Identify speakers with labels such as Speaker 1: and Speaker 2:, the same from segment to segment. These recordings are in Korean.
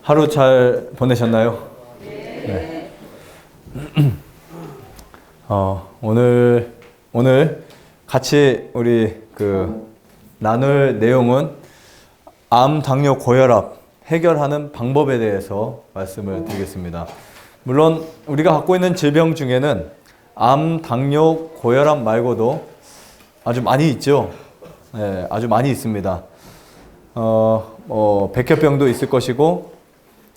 Speaker 1: 하루 잘 보내셨나요? 네. 오늘 같이 우리 나눌 내용은 암, 당뇨, 고혈압 해결하는 방법에 대해서 말씀을 드리겠습니다. 물론 우리가 갖고 있는 질병 중에는 암, 당뇨, 고혈압 말고도 아주 많이 있죠. 네, 아주 많이 있습니다. 백혈병도 있을 것이고,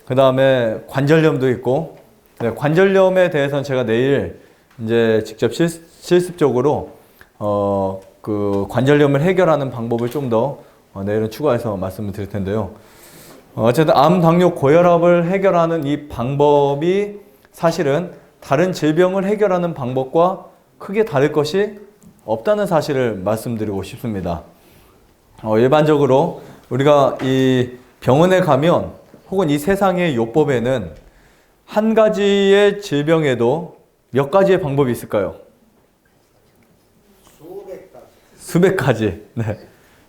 Speaker 1: 그 다음에 관절염도 있고, 네, 관절염에 대해서는 제가 내일 이제 직접 실습적으로 관절염을 해결하는 방법을 좀 더 내일은 추가해서 말씀을 드릴 텐데요. 어쨌든 암, 당뇨, 고혈압을 해결하는 이 방법이 사실은 다른 질병을 해결하는 방법과 크게 다를 것이 없다는 사실을 말씀드리고 싶습니다. 일반적으로 우리가 이 병원에 가면 혹은 이 세상의 요법에는 한 가지의 질병에도 몇 가지의 방법이 있을까요? 수백 가지. 네.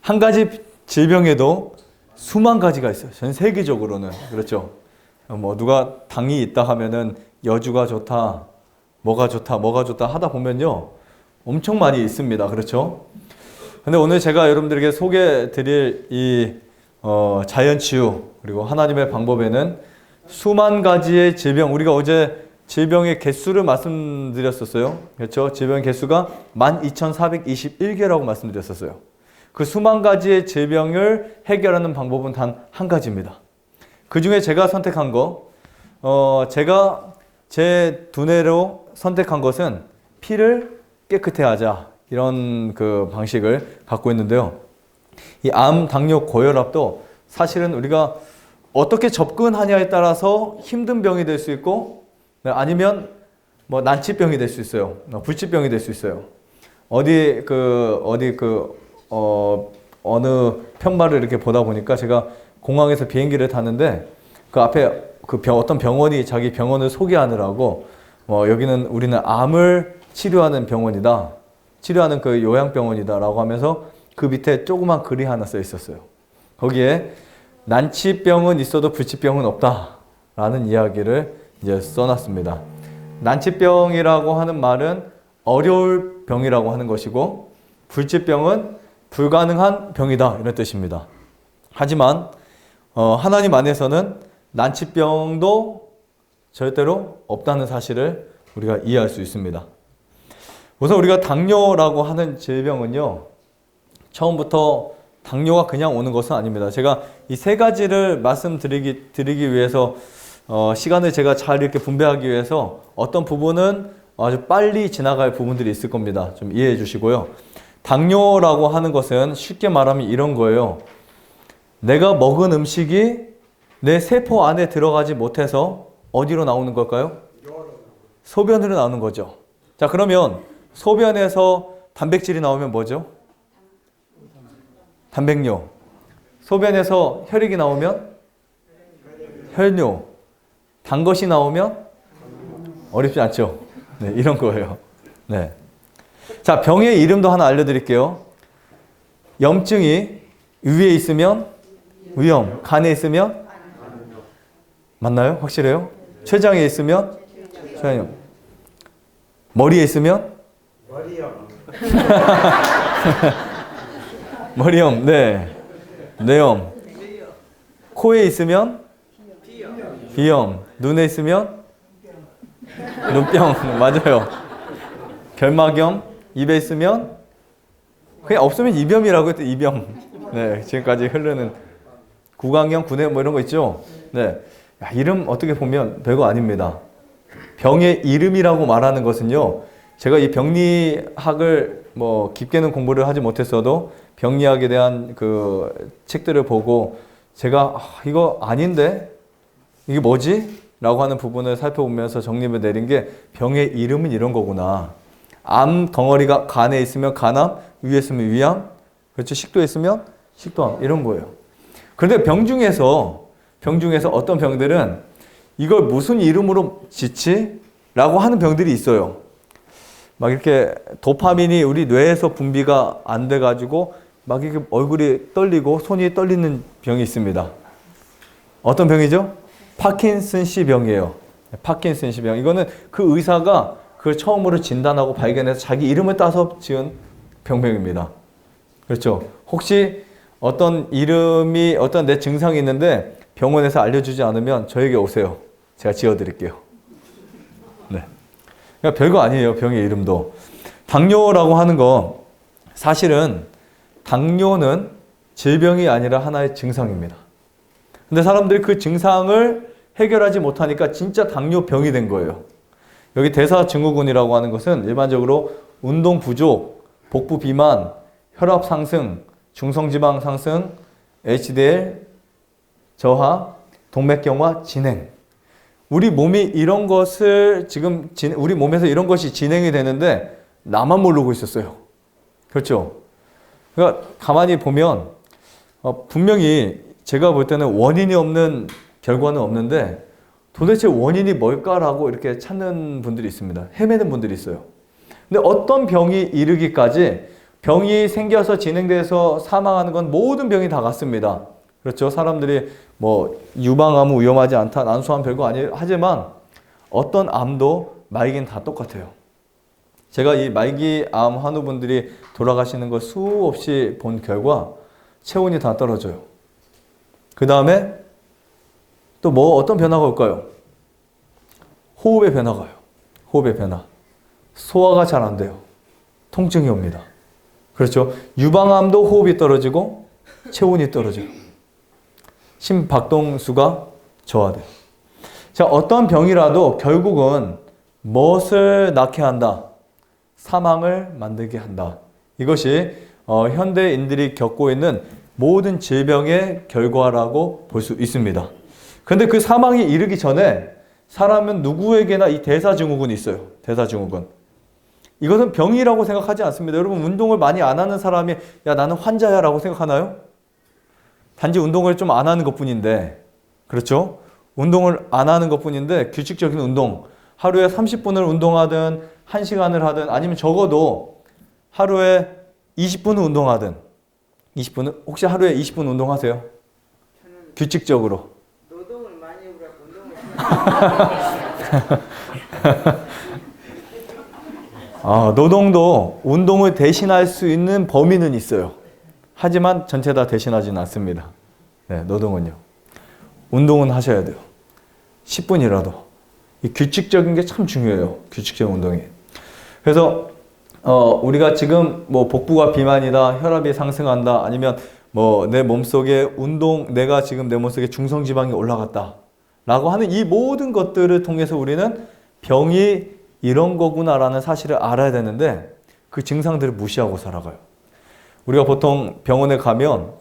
Speaker 1: 한 가지 질병에도 수만 가지가 있어요. 전 세계적으로는. 그렇죠. 누가 당이 있다 하면은 여주가 좋다, 뭐가 좋다 하다 보면요. 엄청 많이 있습니다. 그렇죠? 근데 오늘 제가 여러분들에게 소개해 드릴 이 자연치유 그리고 하나님의 방법에는 수만 가지의 질병, 우리가 어제 질병의 개수를 말씀드렸었어요. 그렇죠? 질병의 개수가 12,421개라고 말씀드렸었어요. 그 수만 가지의 질병을 해결하는 방법은 단 한 가지입니다. 그 중에 제가 선택한 제가 제 두뇌로 선택한 것은 피를 깨끗해 하자. 이런 방식을 갖고 있는데요. 이 암, 당뇨, 고혈압도 사실은 우리가 어떻게 접근하냐에 따라서 힘든 병이 될 수 있고, 아니면 난치병이 될 수 있어요. 불치병이 될 수 있어요. 어느 편말을 이렇게 보다 보니까 제가 공항에서 비행기를 타는데 그 앞에 어떤 병원이 자기 병원을 소개하느라고 여기는 우리는 암을 치료하는 병원이다. 치료하는 요양병원이다라고 하면서 그 밑에 조그만 글이 하나 써 있었어요. 거기에 난치병은 있어도 불치병은 없다라는 이야기를 이제 써놨습니다. 난치병이라고 하는 말은 어려울 병이라고 하는 것이고, 불치병은 불가능한 병이다 이런 뜻입니다. 하지만 하나님 안에서는 난치병도 절대로 없다는 사실을 우리가 이해할 수 있습니다. 우선 우리가 당뇨라고 하는 질병은요, 처음부터 당뇨가 그냥 오는 것은 아닙니다. 제가 이 세 가지를 말씀드리기 위해서 시간을 제가 잘 이렇게 분배하기 위해서 어떤 부분은 아주 빨리 지나갈 부분들이 있을 겁니다. 좀 이해해 주시고요. 당뇨라고 하는 것은 쉽게 말하면 이런 거예요. 내가 먹은 음식이 내 세포 안에 들어가지 못해서 어디로 나오는 걸까요? 소변으로 나오는 거죠. 자, 그러면 소변에서 단백질이 나오면 뭐죠? 단백뇨. 소변에서 혈액이 나오면 혈뇨. 단 것이 나오면 어렵지 않죠? 네, 이런 거예요. 네. 자, 병의 이름도 하나 알려드릴게요. 염증이 위에 있으면 위염, 간에 있으면 맞나요? 확실해요? 췌장에 있으면 췌장, 머리에 있으면 머리염, 네, 뇌염, 코에 있으면 비염, 눈에 있으면 눈병, 맞아요. 결막염, 입에 있으면 그냥 없으면 이병이라고 했더니 이병. 네, 지금까지 흐르는 구강염, 구내염 이런 거 있죠. 네, 이름 어떻게 보면 별거 아닙니다. 병의 이름이라고 말하는 것은요, 제가 이 병리학을 깊게는 공부를 하지 못했어도 병리학에 대한 책들을 보고 제가 이거 아닌데 이게 뭐지? 라고 하는 부분을 살펴보면서 정립을 내린 게 병의 이름은 이런 거구나. 암 덩어리가 간에 있으면 간암, 위에 있으면 위암, 그렇죠? 식도에 있으면 식도암, 이런 거예요. 그런데 병 중에서 어떤 병들은 이걸 무슨 이름으로 짓지? 라고 하는 병들이 있어요. 막 이렇게 도파민이 우리 뇌에서 분비가 안 돼가지고 막 이렇게 얼굴이 떨리고 손이 떨리는 병이 있습니다. 어떤 병이죠? 파킨슨씨 병이에요. 파킨슨씨 병. 이거는 그 의사가 그걸 처음으로 진단하고 발견해서 자기 이름을 따서 지은 병명입니다. 그렇죠. 혹시 어떤 이름이, 어떤 내 증상이 있는데 병원에서 알려주지 않으면 저에게 오세요. 제가 지어드릴게요. 네. 그러니까 별거 아니에요. 병의 이름도. 당뇨라고 하는 거, 사실은 당뇨는 질병이 아니라 하나의 증상입니다. 근데 사람들이 그 증상을 해결하지 못하니까 진짜 당뇨병이 된 거예요. 여기 대사증후군이라고 하는 것은 일반적으로 운동 부족, 복부 비만, 혈압 상승, 중성지방 상승, HDL 저하, 동맥경화 진행. 우리 몸이 이런 것을 우리 몸에서 이런 것이 진행이 되는데 나만 모르고 있었어요. 그렇죠? 그러니까 가만히 보면 분명히 제가 볼 때는 원인이 없는 결과는 없는데 도대체 원인이 뭘까라고 이렇게 찾는 분들이 있습니다. 헤매는 분들이 있어요. 근데 어떤 병이 이르기까지 병이 생겨서 진행돼서 사망하는 건 모든 병이 다 같습니다. 그렇죠? 사람들이 뭐 유방암은 위험하지 않다, 난소암 별거 아니에요. 하지만 어떤 암도 말기는 다 똑같아요. 제가 이 말기암 환우분들이 돌아가시는 걸 수없이 본 결과 체온이 다 떨어져요. 그 다음에 또 뭐 어떤 변화가 올까요? 호흡의 변화가 와요. 호흡의 변화. 소화가 잘 안 돼요. 통증이 옵니다. 그렇죠? 유방암도 호흡이 떨어지고 체온이 떨어져요. 심박동수가 저하돼요. 자, 어떤 병이라도 결국은 무엇을 낳게 한다? 사망을 만들게 한다. 이것이 현대인들이 겪고 있는 모든 질병의 결과라고 볼 수 있습니다. 그런데 그 사망이 이르기 전에 사람은 누구에게나 이 대사증후군이 있어요. 대사증후군. 이것은 병이라고 생각하지 않습니다. 여러분, 운동을 많이 안 하는 사람이 야, 나는 환자야 라고 생각하나요? 단지 운동을 좀 안 하는 것뿐인데, 그렇죠? 운동을 안 하는 것뿐인데 규칙적인 운동, 하루에 30분을 운동하든 1시간을 하든 아니면 적어도 하루에 20분은 운동하든 20분은 혹시 하루에 20분 운동하세요?
Speaker 2: 저는
Speaker 1: 규칙적으로.
Speaker 2: 노동을 많이 하고 운동을
Speaker 1: 노동도 운동을 대신할 수 있는 범위는 있어요. 하지만 전체 다 대신하지는 않습니다. 네, 노동은요. 운동은 하셔야 돼요. 10분이라도. 이 규칙적인 게 참 중요해요. 규칙적인 운동이. 그래서 우리가 지금 뭐 복부가 비만이다, 혈압이 상승한다, 아니면 뭐 내 몸속에 내가 지금 내 몸속에 중성지방이 올라갔다 라고 하는 이 모든 것들을 통해서 우리는 병이 이런 거구나라는 사실을 알아야 되는데 그 증상들을 무시하고 살아가요. 우리가 보통 병원에 가면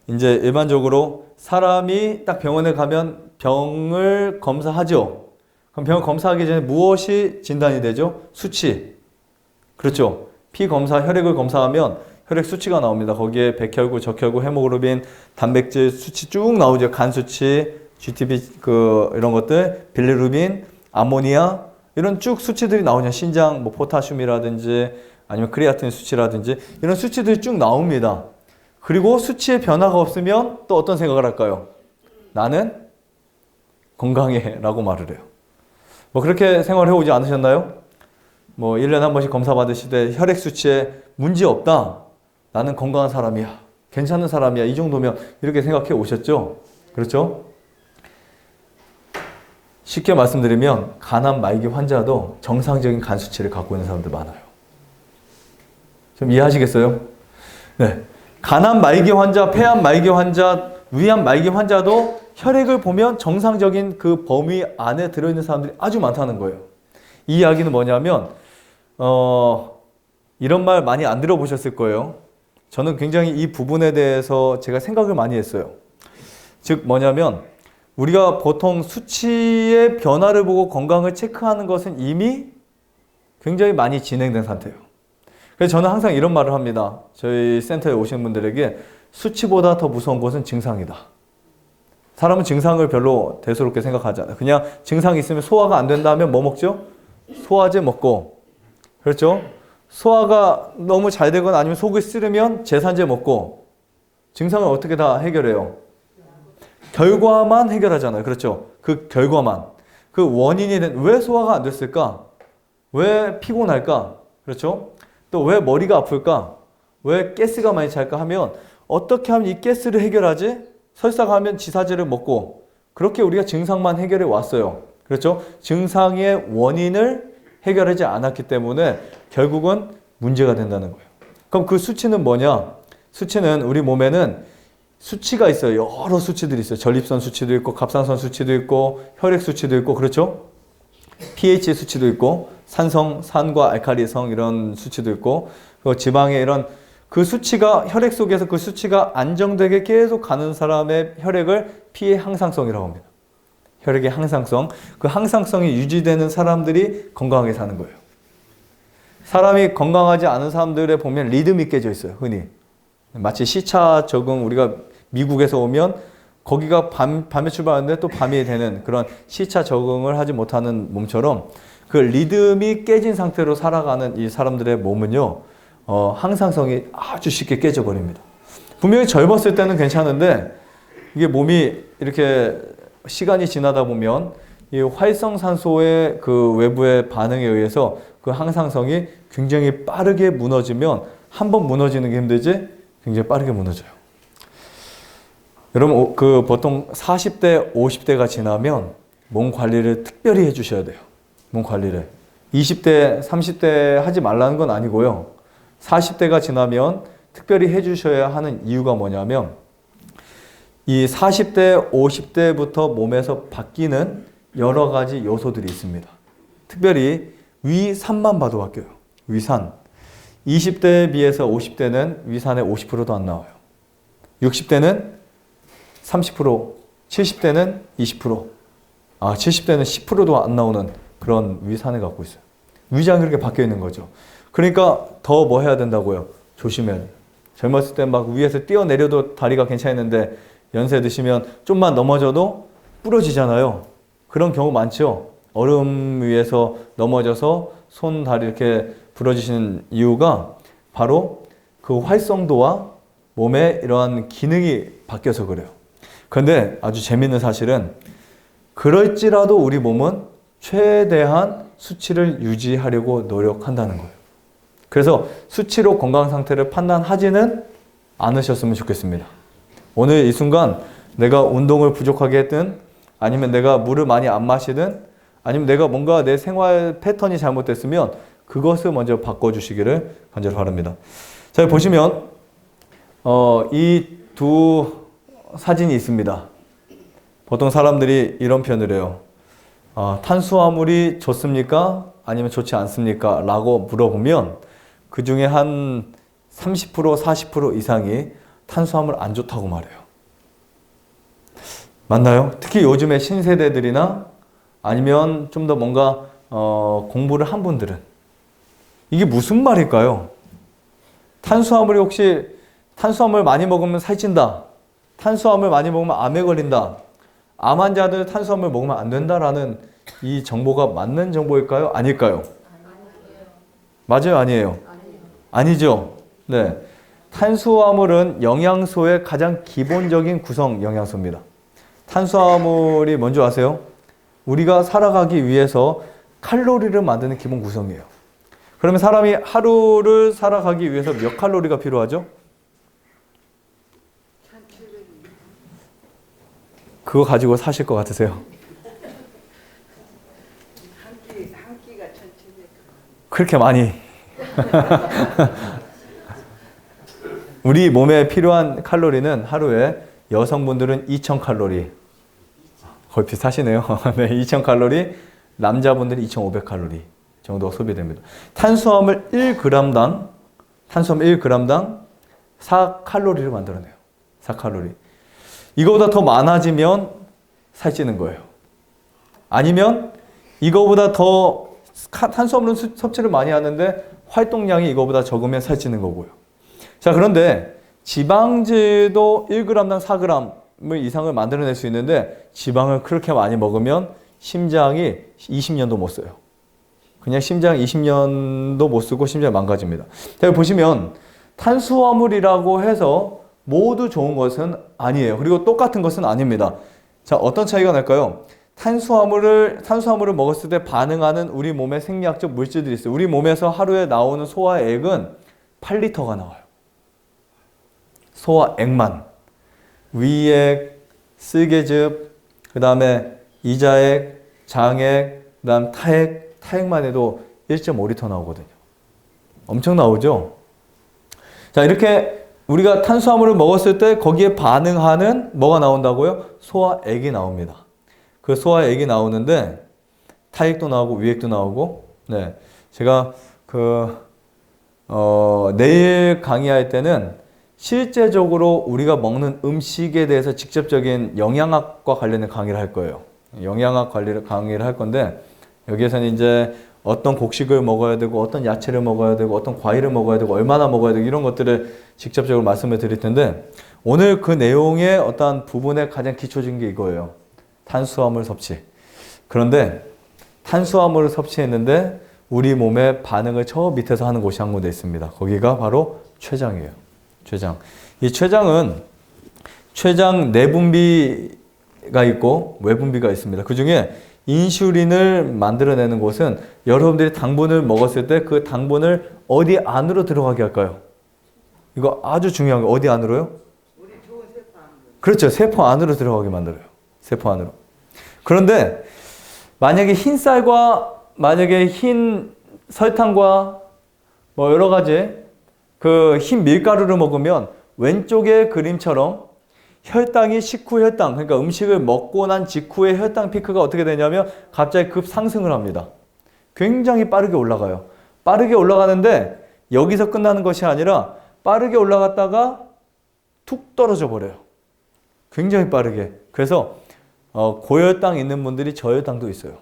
Speaker 1: 이제 일반적으로 사람이 딱 병원에 가면 병을 검사하죠. 그럼 병을 검사하기 전에 무엇이 진단이 되죠? 수치. 그렇죠. 피 검사, 혈액을 검사하면 혈액 수치가 나옵니다. 거기에 백혈구, 적혈구, 헤모글로빈, 단백질 수치 쭉 나오죠. 간 수치, GTP 이런 것들, 빌리루빈, 아모니아 이런 쭉 수치들이 나오냐. 신장 뭐 포타슘이라든지 아니면 크레아틴 수치라든지 이런 수치들이 쭉 나옵니다. 그리고 수치에 변화가 없으면 또 어떤 생각을 할까요? 나는 건강해 라고 말을 해요. 뭐 그렇게 생활해 오지 않으셨나요? 뭐 1년에 한 번씩 검사 받으실 때 혈액 수치에 문제 없다. 나는 건강한 사람이야. 괜찮은 사람이야. 이 정도면 이렇게 생각해 오셨죠? 그렇죠? 쉽게 말씀드리면 간암 말기 환자도 정상적인 간 수치를 갖고 있는 사람들 많아요. 좀 이해하시겠어요? 네. 간암 말기 환자, 폐암 말기 환자, 위암 말기 환자도 혈액을 보면 정상적인 그 범위 안에 들어있는 사람들이 아주 많다는 거예요. 이 이야기는 뭐냐면 이런 말 많이 안 들어보셨을 거예요. 저는 굉장히 이 부분에 대해서 제가 생각을 많이 했어요. 즉 뭐냐면 우리가 보통 수치의 변화를 보고 건강을 체크하는 것은 이미 굉장히 많이 진행된 상태예요. 그래서 저는 항상 이런 말을 합니다. 저희 센터에 오시는 분들에게 수치보다 더 무서운 것은 증상이다. 사람은 증상을 별로 대수롭게 생각하지 않아요. 그냥 증상이 있으면 소화가 안 된다면 뭐 먹죠? 소화제 먹고, 그렇죠? 소화가 너무 잘 되거나 아니면 속이 쓰리면 제산제 먹고, 증상을 어떻게 다 해결해요? 결과만 해결하잖아요. 그렇죠? 그 결과만. 그 원인이 왜 소화가 안 됐을까? 왜 피곤할까? 그렇죠? 또 왜 머리가 아플까? 왜 가스가 많이 찰까 하면 어떻게 하면 이 가스를 해결하지? 설사가 하면 지사제를 먹고 그렇게 우리가 증상만 해결해 왔어요. 그렇죠? 증상의 원인을 해결하지 않았기 때문에 결국은 문제가 된다는 거예요. 그럼 그 수치는 뭐냐? 수치는 우리 몸에는 수치가 있어요. 여러 수치들이 있어요. 전립선 수치도 있고 갑상선 수치도 있고 혈액 수치도 있고 그렇죠? pH 수치도 있고 산과 알칼리성 이런 수치도 있고 그리고 지방의 이런 그 수치가 혈액 속에서 그 수치가 안정되게 계속 가는 사람의 혈액을 피의 항상성이라고 합니다. 혈액의 항상성. 그 항상성이 유지되는 사람들이 건강하게 사는 거예요. 사람이 건강하지 않은 사람들에 보면 리듬이 깨져 있어요. 흔히. 마치 시차 적응 우리가 미국에서 오면 거기가 밤에 출발하는데 또 밤이 되는 그런 시차 적응을 하지 못하는 몸처럼 그 리듬이 깨진 상태로 살아가는 이 사람들의 몸은요. 항상성이 아주 쉽게 깨져버립니다. 분명히 젊었을 때는 괜찮은데 이게 몸이 이렇게 시간이 지나다 보면 이 활성산소의 그 외부의 반응에 의해서 그 항상성이 굉장히 빠르게 무너지면 한번 무너지는 게 힘들지 굉장히 빠르게 무너져요. 여러분 그 보통 40대, 50대가 지나면 몸 관리를 특별히 해주셔야 돼요. 몸 관리를. 20대, 30대 하지 말라는 건 아니고요. 40대가 지나면 특별히 해주셔야 하는 이유가 뭐냐면 이 40대, 50대부터 몸에서 바뀌는 여러 가지 요소들이 있습니다. 특별히 위산만 봐도 바뀌어요. 위산. 20대에 비해서 50대는 위산의 50%도 안 나와요. 60대는 30%, 70대는 20%, 70대는 10%도 안 나오는 그런 위산을 갖고 있어요. 위장이 그렇게 바뀌어 있는 거죠. 그러니까 더 뭐 해야 된다고요? 조심해야 돼요. 젊었을 때 막 위에서 뛰어내려도 다리가 괜찮았는데 연세 드시면 좀만 넘어져도 부러지잖아요. 그런 경우 많죠. 얼음 위에서 넘어져서 손, 다리 이렇게 부러지시는 이유가 바로 그 활성도와 몸의 이러한 기능이 바뀌어서 그래요. 그런데 아주 재밌는 사실은 그럴지라도 우리 몸은 최대한 수치를 유지하려고 노력한다는 거예요. 그래서 수치로 건강 상태를 판단하지는 않으셨으면 좋겠습니다. 오늘 이 순간 내가 운동을 부족하게 했든 아니면 내가 물을 많이 안 마시든 아니면 내가 뭔가 내 생활 패턴이 잘못됐으면 그것을 먼저 바꿔주시기를 간절히 바랍니다. 자, 보시면 이 두 사진이 있습니다. 보통 사람들이 이런 표현을 해요. 탄수화물이 좋습니까? 아니면 좋지 않습니까? 라고 물어보면 그 중에 한 30%, 40% 이상이 탄수화물 안 좋다고 말해요. 맞나요? 특히 요즘에 신세대들이나 아니면 좀 더 뭔가 공부를 한 분들은 이게 무슨 말일까요? 탄수화물이 혹시 탄수화물 많이 먹으면 살찐다. 탄수화물 많이 먹으면 암에 걸린다. 암 환자들 탄수화물 먹으면 안 된다라는 이 정보가 맞는 정보일까요? 아닐까요? 맞아요? 아니에요? 아니죠? 네. 탄수화물은 영양소의 가장 기본적인 구성 영양소입니다. 탄수화물이 뭔지 아세요? 우리가 살아가기 위해서 칼로리를 만드는 기본 구성이에요. 그러면 사람이 하루를 살아가기 위해서 몇 칼로리가 필요하죠? 그거 가지고 사실 것 같으세요?
Speaker 2: 한 끼가 1,700.
Speaker 1: 그렇게 많이. 우리 몸에 필요한 칼로리는 하루에 여성분들은 2,000칼로리. 거의 비슷하시네요. 네, 2,000칼로리, 남자분들이 2,500칼로리 정도 소비됩니다. 탄수화물 1g당 4칼로리를 만들어내요. 4칼로리. 이거보다 더 많아지면 살찌는 거예요. 아니면 이거보다 더 탄수화물은 섭취를 많이 하는데 활동량이 이거보다 적으면 살찌는 거고요. 자, 그런데 지방질도 1g당 4g 이상을 만들어낼 수 있는데 지방을 그렇게 많이 먹으면 심장이 20년도 못 써요. 그냥 심장 20년도 못 쓰고 심장이 망가집니다. 자, 보시면 탄수화물이라고 해서 모두 좋은 것은 아니에요. 그리고 똑같은 것은 아닙니다. 자, 어떤 차이가 날까요? 탄수화물을 먹었을 때 반응하는 우리 몸의 생리학적 물질들이 있어요. 우리 몸에서 하루에 나오는 소화액은 8리터가 나와요. 소화액만. 위액, 쓸개즙, 그 다음에 이자액, 장액, 그 다음 타액만 해도 1.5리터 나오거든요. 엄청 나오죠? 자, 이렇게 우리가 탄수화물을 먹었을 때 거기에 반응하는 뭐가 나온다고요? 소화액이 나옵니다. 그 소화액이 나오는데 타액도 나오고 위액도 나오고, 네. 제가 내일 강의할 때는 실제적으로 우리가 먹는 음식에 대해서 직접적인 영양학과 관련된 강의를 할 거예요. 영양학 강의를 할 건데, 여기에서는 이제 어떤 곡식을 먹어야 되고, 어떤 야채를 먹어야 되고, 어떤 과일을 먹어야 되고, 얼마나 먹어야 되고, 이런 것들을 직접적으로 말씀을 드릴 텐데, 오늘 그 내용의 어떤 부분의 가장 기초적인 게 이거예요. 탄수화물 섭취. 그런데 탄수화물을 섭취했는데 우리 몸의 반응을 저 밑에서 하는 곳이 한 군데 있습니다. 거기가 바로 췌장이에요. 췌장. 이 췌장은 췌장 내분비가 있고 외분비가 있습니다. 그 중에 인슐린을 만들어내는 곳은 여러분들이 당분을 먹었을 때 그 당분을 어디 안으로 들어가게 할까요? 이거 아주 중요한 거. 어디 안으로요?
Speaker 2: 우리 좋은 세포 안으로.
Speaker 1: 그렇죠. 세포 안으로 들어가게 만들어요. 세포 안으로. 그런데 만약에 만약에 흰 설탕과 뭐 여러 가지 그 흰 밀가루를 먹으면 왼쪽의 그림처럼 혈당이 식후 혈당, 그러니까 음식을 먹고 난 직후의 혈당 피크가 어떻게 되냐면 갑자기 급상승을 합니다. 굉장히 빠르게 올라가요. 빠르게 올라가는데 여기서 끝나는 것이 아니라 빠르게 올라갔다가 툭 떨어져 버려요. 굉장히 빠르게. 그래서 고혈당 있는 분들이 저혈당도 있어요.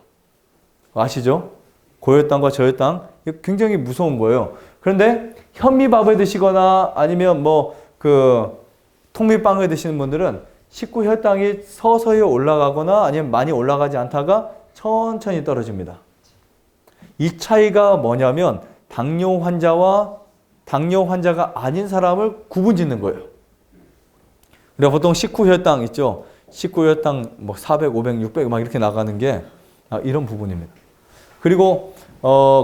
Speaker 1: 아시죠? 고혈당과 저혈당. 이거 굉장히 무서운 거예요. 그런데 현미밥을 드시거나 아니면 통밀빵을 드시는 분들은 식후 혈당이 서서히 올라가거나 아니면 많이 올라가지 않다가 천천히 떨어집니다. 이 차이가 뭐냐면 당뇨 환자가 아닌 사람을 구분 짓는 거예요. 우리가 보통 식후 혈당 있죠? 식후 혈당 400, 500, 600 막 이렇게 나가는 게 이런 부분입니다. 그리고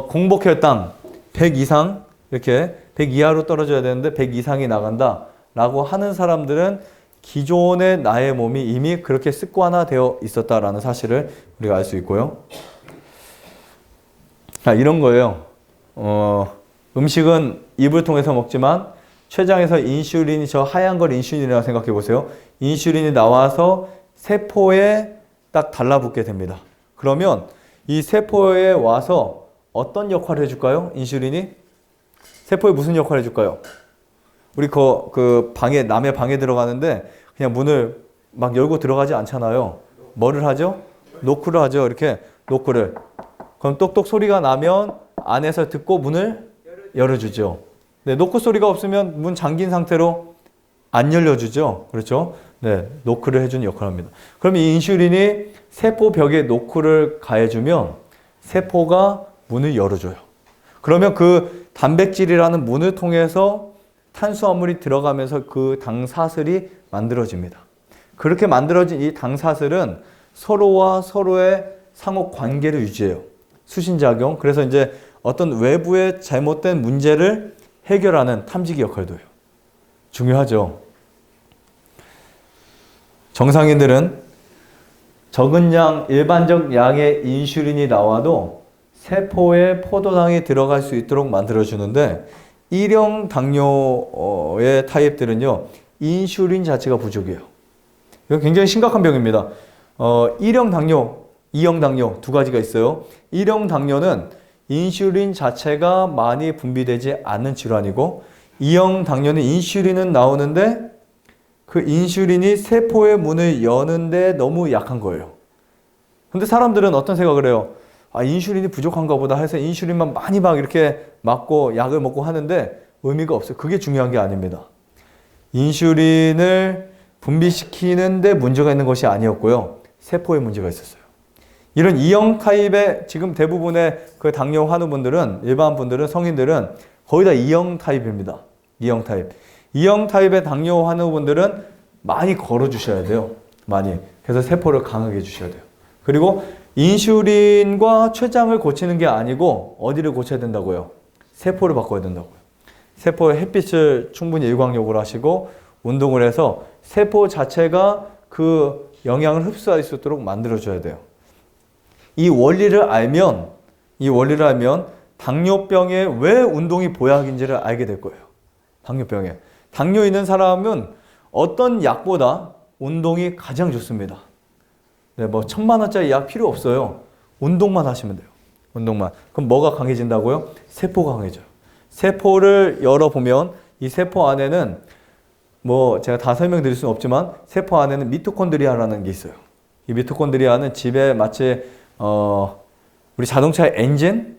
Speaker 1: 공복 혈당 100 이상 이렇게 100 이하로 떨어져야 되는데 100 이상이 나간다라고 하는 사람들은 기존의 나의 몸이 이미 그렇게 습관화되어 있었다라는 사실을 우리가 알 수 있고요. 이런 거예요. 음식은 입을 통해서 먹지만 췌장에서 인슐린이 저 하얀 걸 인슐린이라고 생각해 보세요. 인슐린이 나와서 세포에 딱 달라붙게 됩니다. 그러면 이 세포에 와서 어떤 역할을 해줄까요? 인슐린이? 세포에 무슨 역할을 해줄까요? 우리 남의 방에 들어가는데 그냥 문을 막 열고 들어가지 않잖아요. 뭐를 하죠? 노크를 하죠. 이렇게 노크를. 그럼 똑똑 소리가 나면 안에서 듣고 문을 열어주죠. 네, 노크 소리가 없으면 문 잠긴 상태로 안 열려주죠. 그렇죠? 네, 노크를 해주는 역할을 합니다. 그럼 이 인슐린이 세포 벽에 노크를 가해주면 세포가 문을 열어줘요. 그러면 그 단백질이라는 문을 통해서 탄수화물이 들어가면서 그 당사슬이 만들어집니다. 그렇게 만들어진 이 당사슬은 서로와 서로의 상호 관계를 유지해요. 수신작용. 그래서 이제 어떤 외부의 잘못된 문제를 해결하는 탐지기 역할도 해요. 중요하죠. 정상인들은 적은 양, 일반적 양의 인슐린이 나와도 세포에 포도당이 들어갈 수 있도록 만들어주는데 일형 당뇨의 타입들은요, 인슐린 자체가 부족해요. 이건 굉장히 심각한 병입니다. 1형 당뇨, 2형 당뇨 두 가지가 있어요. 1형 당뇨는 인슐린 자체가 많이 분비되지 않는 질환이고 2형 당뇨는 인슐린은 나오는데 그 인슐린이 세포의 문을 여는데 너무 약한 거예요. 근데 사람들은 어떤 생각을 해요? 인슐린이 부족한가 보다 해서 인슐린만 많이 막 이렇게 맞고 약을 먹고 하는데 의미가 없어요. 그게 중요한 게 아닙니다. 인슐린을 분비시키는데 문제가 있는 것이 아니었고요. 세포에 문제가 있었어요. 이런 2형 타입의 지금 대부분의 그 당뇨 환우분들은, 일반 분들은, 성인들은 거의 다 2형 타입입니다. 2형 타입. E형 타입의 당뇨 환우분들은 많이 걸어주셔야 돼요. 많이. 그래서 세포를 강하게 해주셔야 돼요. 그리고 인슐린과 췌장을 고치는 게 아니고 어디를 고쳐야 된다고요? 세포를 바꿔야 된다고요. 세포의 햇빛을 충분히 일광욕을 하시고 운동을 해서 세포 자체가 그 영양을 흡수할 수 있도록 만들어줘야 돼요. 이 원리를 알면 당뇨병에 왜 운동이 보약인지를 알게 될 거예요. 당뇨병에. 당뇨 있는 사람은 어떤 약보다 운동이 가장 좋습니다. 네, 뭐 1,000만 원짜리 약 필요 없어요. 운동만 하시면 돼요. 운동만. 그럼 뭐가 강해진다고요? 세포가 강해져요. 세포를 열어보면 이 세포 안에는 뭐 제가 다 설명드릴 수는 없지만 세포 안에는 미토콘드리아라는 게 있어요. 이 미토콘드리아는 집에 마치 우리 자동차의 엔진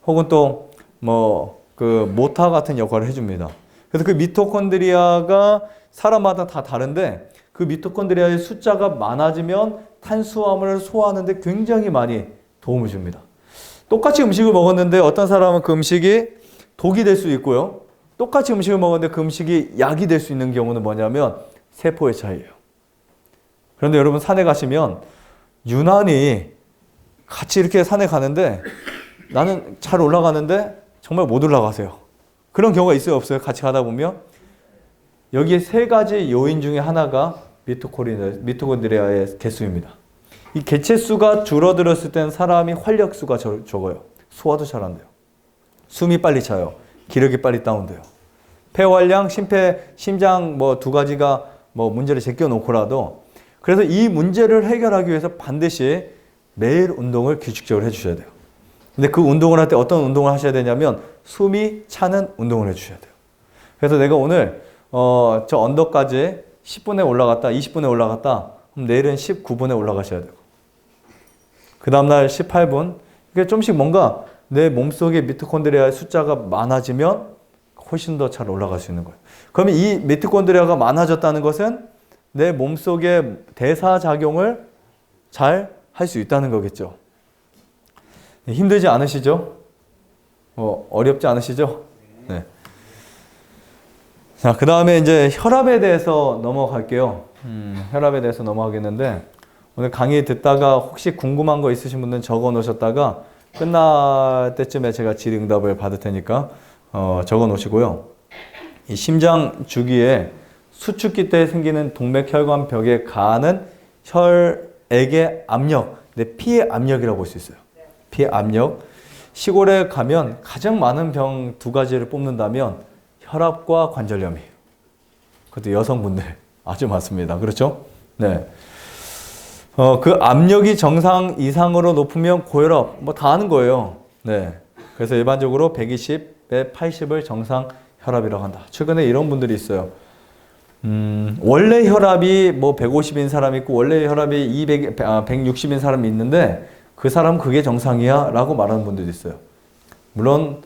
Speaker 1: 혹은 또 뭐 그 모터 같은 역할을 해줍니다. 그래서 그 미토콘드리아가 사람마다 다 다른데 그 미토콘드리아의 숫자가 많아지면 탄수화물을 소화하는데 굉장히 많이 도움을 줍니다. 똑같이 음식을 먹었는데 어떤 사람은 그 음식이 독이 될 수 있고요. 똑같이 음식을 먹었는데 그 음식이 약이 될 수 있는 경우는 뭐냐면 세포의 차이예요. 그런데 여러분 산에 가시면 유난히 같이 이렇게 산에 가는데 나는 잘 올라가는데 정말 못 올라가세요. 그런 경우가 있어요, 없어요? 같이 가다 보면 여기에 3가지 요인 중에 하나가 미토콘드리아의 개수입니다. 이 개체수가 줄어들었을 때는 사람이 활력수가 적어요. 소화도 잘 안 돼요. 숨이 빨리 차요. 기력이 빨리 다운돼요. 폐활량, 심장 뭐 2가지가 뭐 문제를 제껴놓고라도 그래서 이 문제를 해결하기 위해서 반드시 매일 운동을 규칙적으로 해주셔야 돼요. 근데 그 운동을 할 때 어떤 운동을 하셔야 되냐면 숨이 차는 운동을 해주셔야 돼요. 그래서 내가 오늘 저 언덕까지 10분에 올라갔다, 20분에 올라갔다, 그럼 내일은 19분에 올라가셔야 되고 그 다음날 18분 이게 좀씩 뭔가 내 몸속에 미토콘드리아의 숫자가 많아지면 훨씬 더 잘 올라갈 수 있는 거예요. 그러면 이 미토콘드리아가 많아졌다는 것은 내 몸속의 대사작용을 잘 할 수 있다는 거겠죠. 힘들지 않으시죠? 어렵지 않으시죠? 네. 자, 그 다음에 이제 혈압에 대해서 넘어갈게요. 혈압에 대해서 넘어가겠는데 오늘 강의 듣다가 혹시 궁금한 거 있으신 분들은 적어 놓으셨다가 끝날 때쯤에 제가 질의응답을 받을 테니까 적어 놓으시고요. 이 심장 주기에 수축기 때 생기는 동맥혈관벽에 가하는 혈액의 압력, 피의 압력이라고 볼 수 있어요. 피의 압력. 시골에 가면 가장 많은 병 2가지를 뽑는다면 혈압과 관절염이에요. 그것도 여성분들 아주 많습니다. 그렇죠? 네. 그 압력이 정상 이상으로 높으면 고혈압 뭐 다 아는 거예요. 네. 그래서 일반적으로 120에 80을 정상 혈압이라고 한다. 최근에 이런 분들이 있어요. 원래 혈압이 뭐 150인 사람이 있고 원래 혈압이 160인 사람이 있는데 그 사람은 그게 정상이야 라고 말하는 분들도 있어요. 물론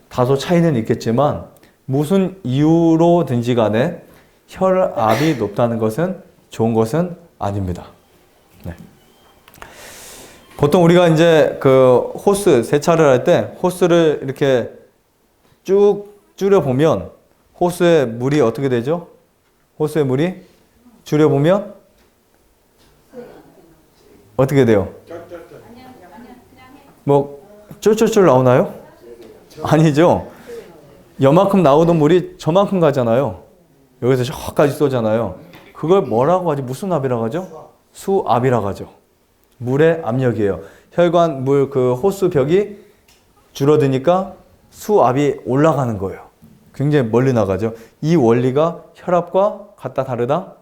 Speaker 1: 다소 차이는 있겠지만 무슨 이유로든지 간에 혈압이 높다는 것은 좋은 것은 아닙니다. 네. 보통 우리가 이제 그 호스 세차를 할 때 호스를 이렇게 쭉 줄여보면 호스에 물이 어떻게 되죠? 호스에 물이 줄여보면 어떻게 돼요? 뭐 쫄쫄쫄 나오나요? 아니죠. 요만큼 나오던 물이 저만큼 가잖아요. 여기서 저까지 쏘잖아요. 그걸 뭐라고 하지? 무슨 압이라고 하죠? 수압이라고 하죠. 물의 압력이에요. 혈관 물 그 호스 벽이 줄어드니까 수압이 올라가는 거예요. 굉장히 멀리 나가죠. 이 원리가 혈압과 같다 다르다?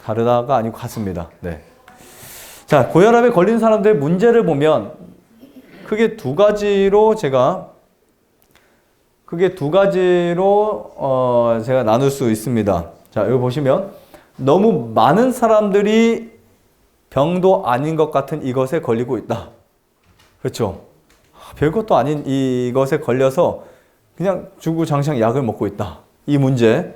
Speaker 1: 다르다가 아니고 같습니다. 네. 자, 고혈압에 걸린 사람들의 문제를 보면 크게 2가지로 제가 제가 나눌 수 있습니다. 자, 여기 보시면 너무 많은 사람들이 병도 아닌 것 같은 이것에 걸리고 있다. 그렇죠? 별것도 아닌 이것에 걸려서 그냥 주구장창 약을 먹고 있다. 이 문제.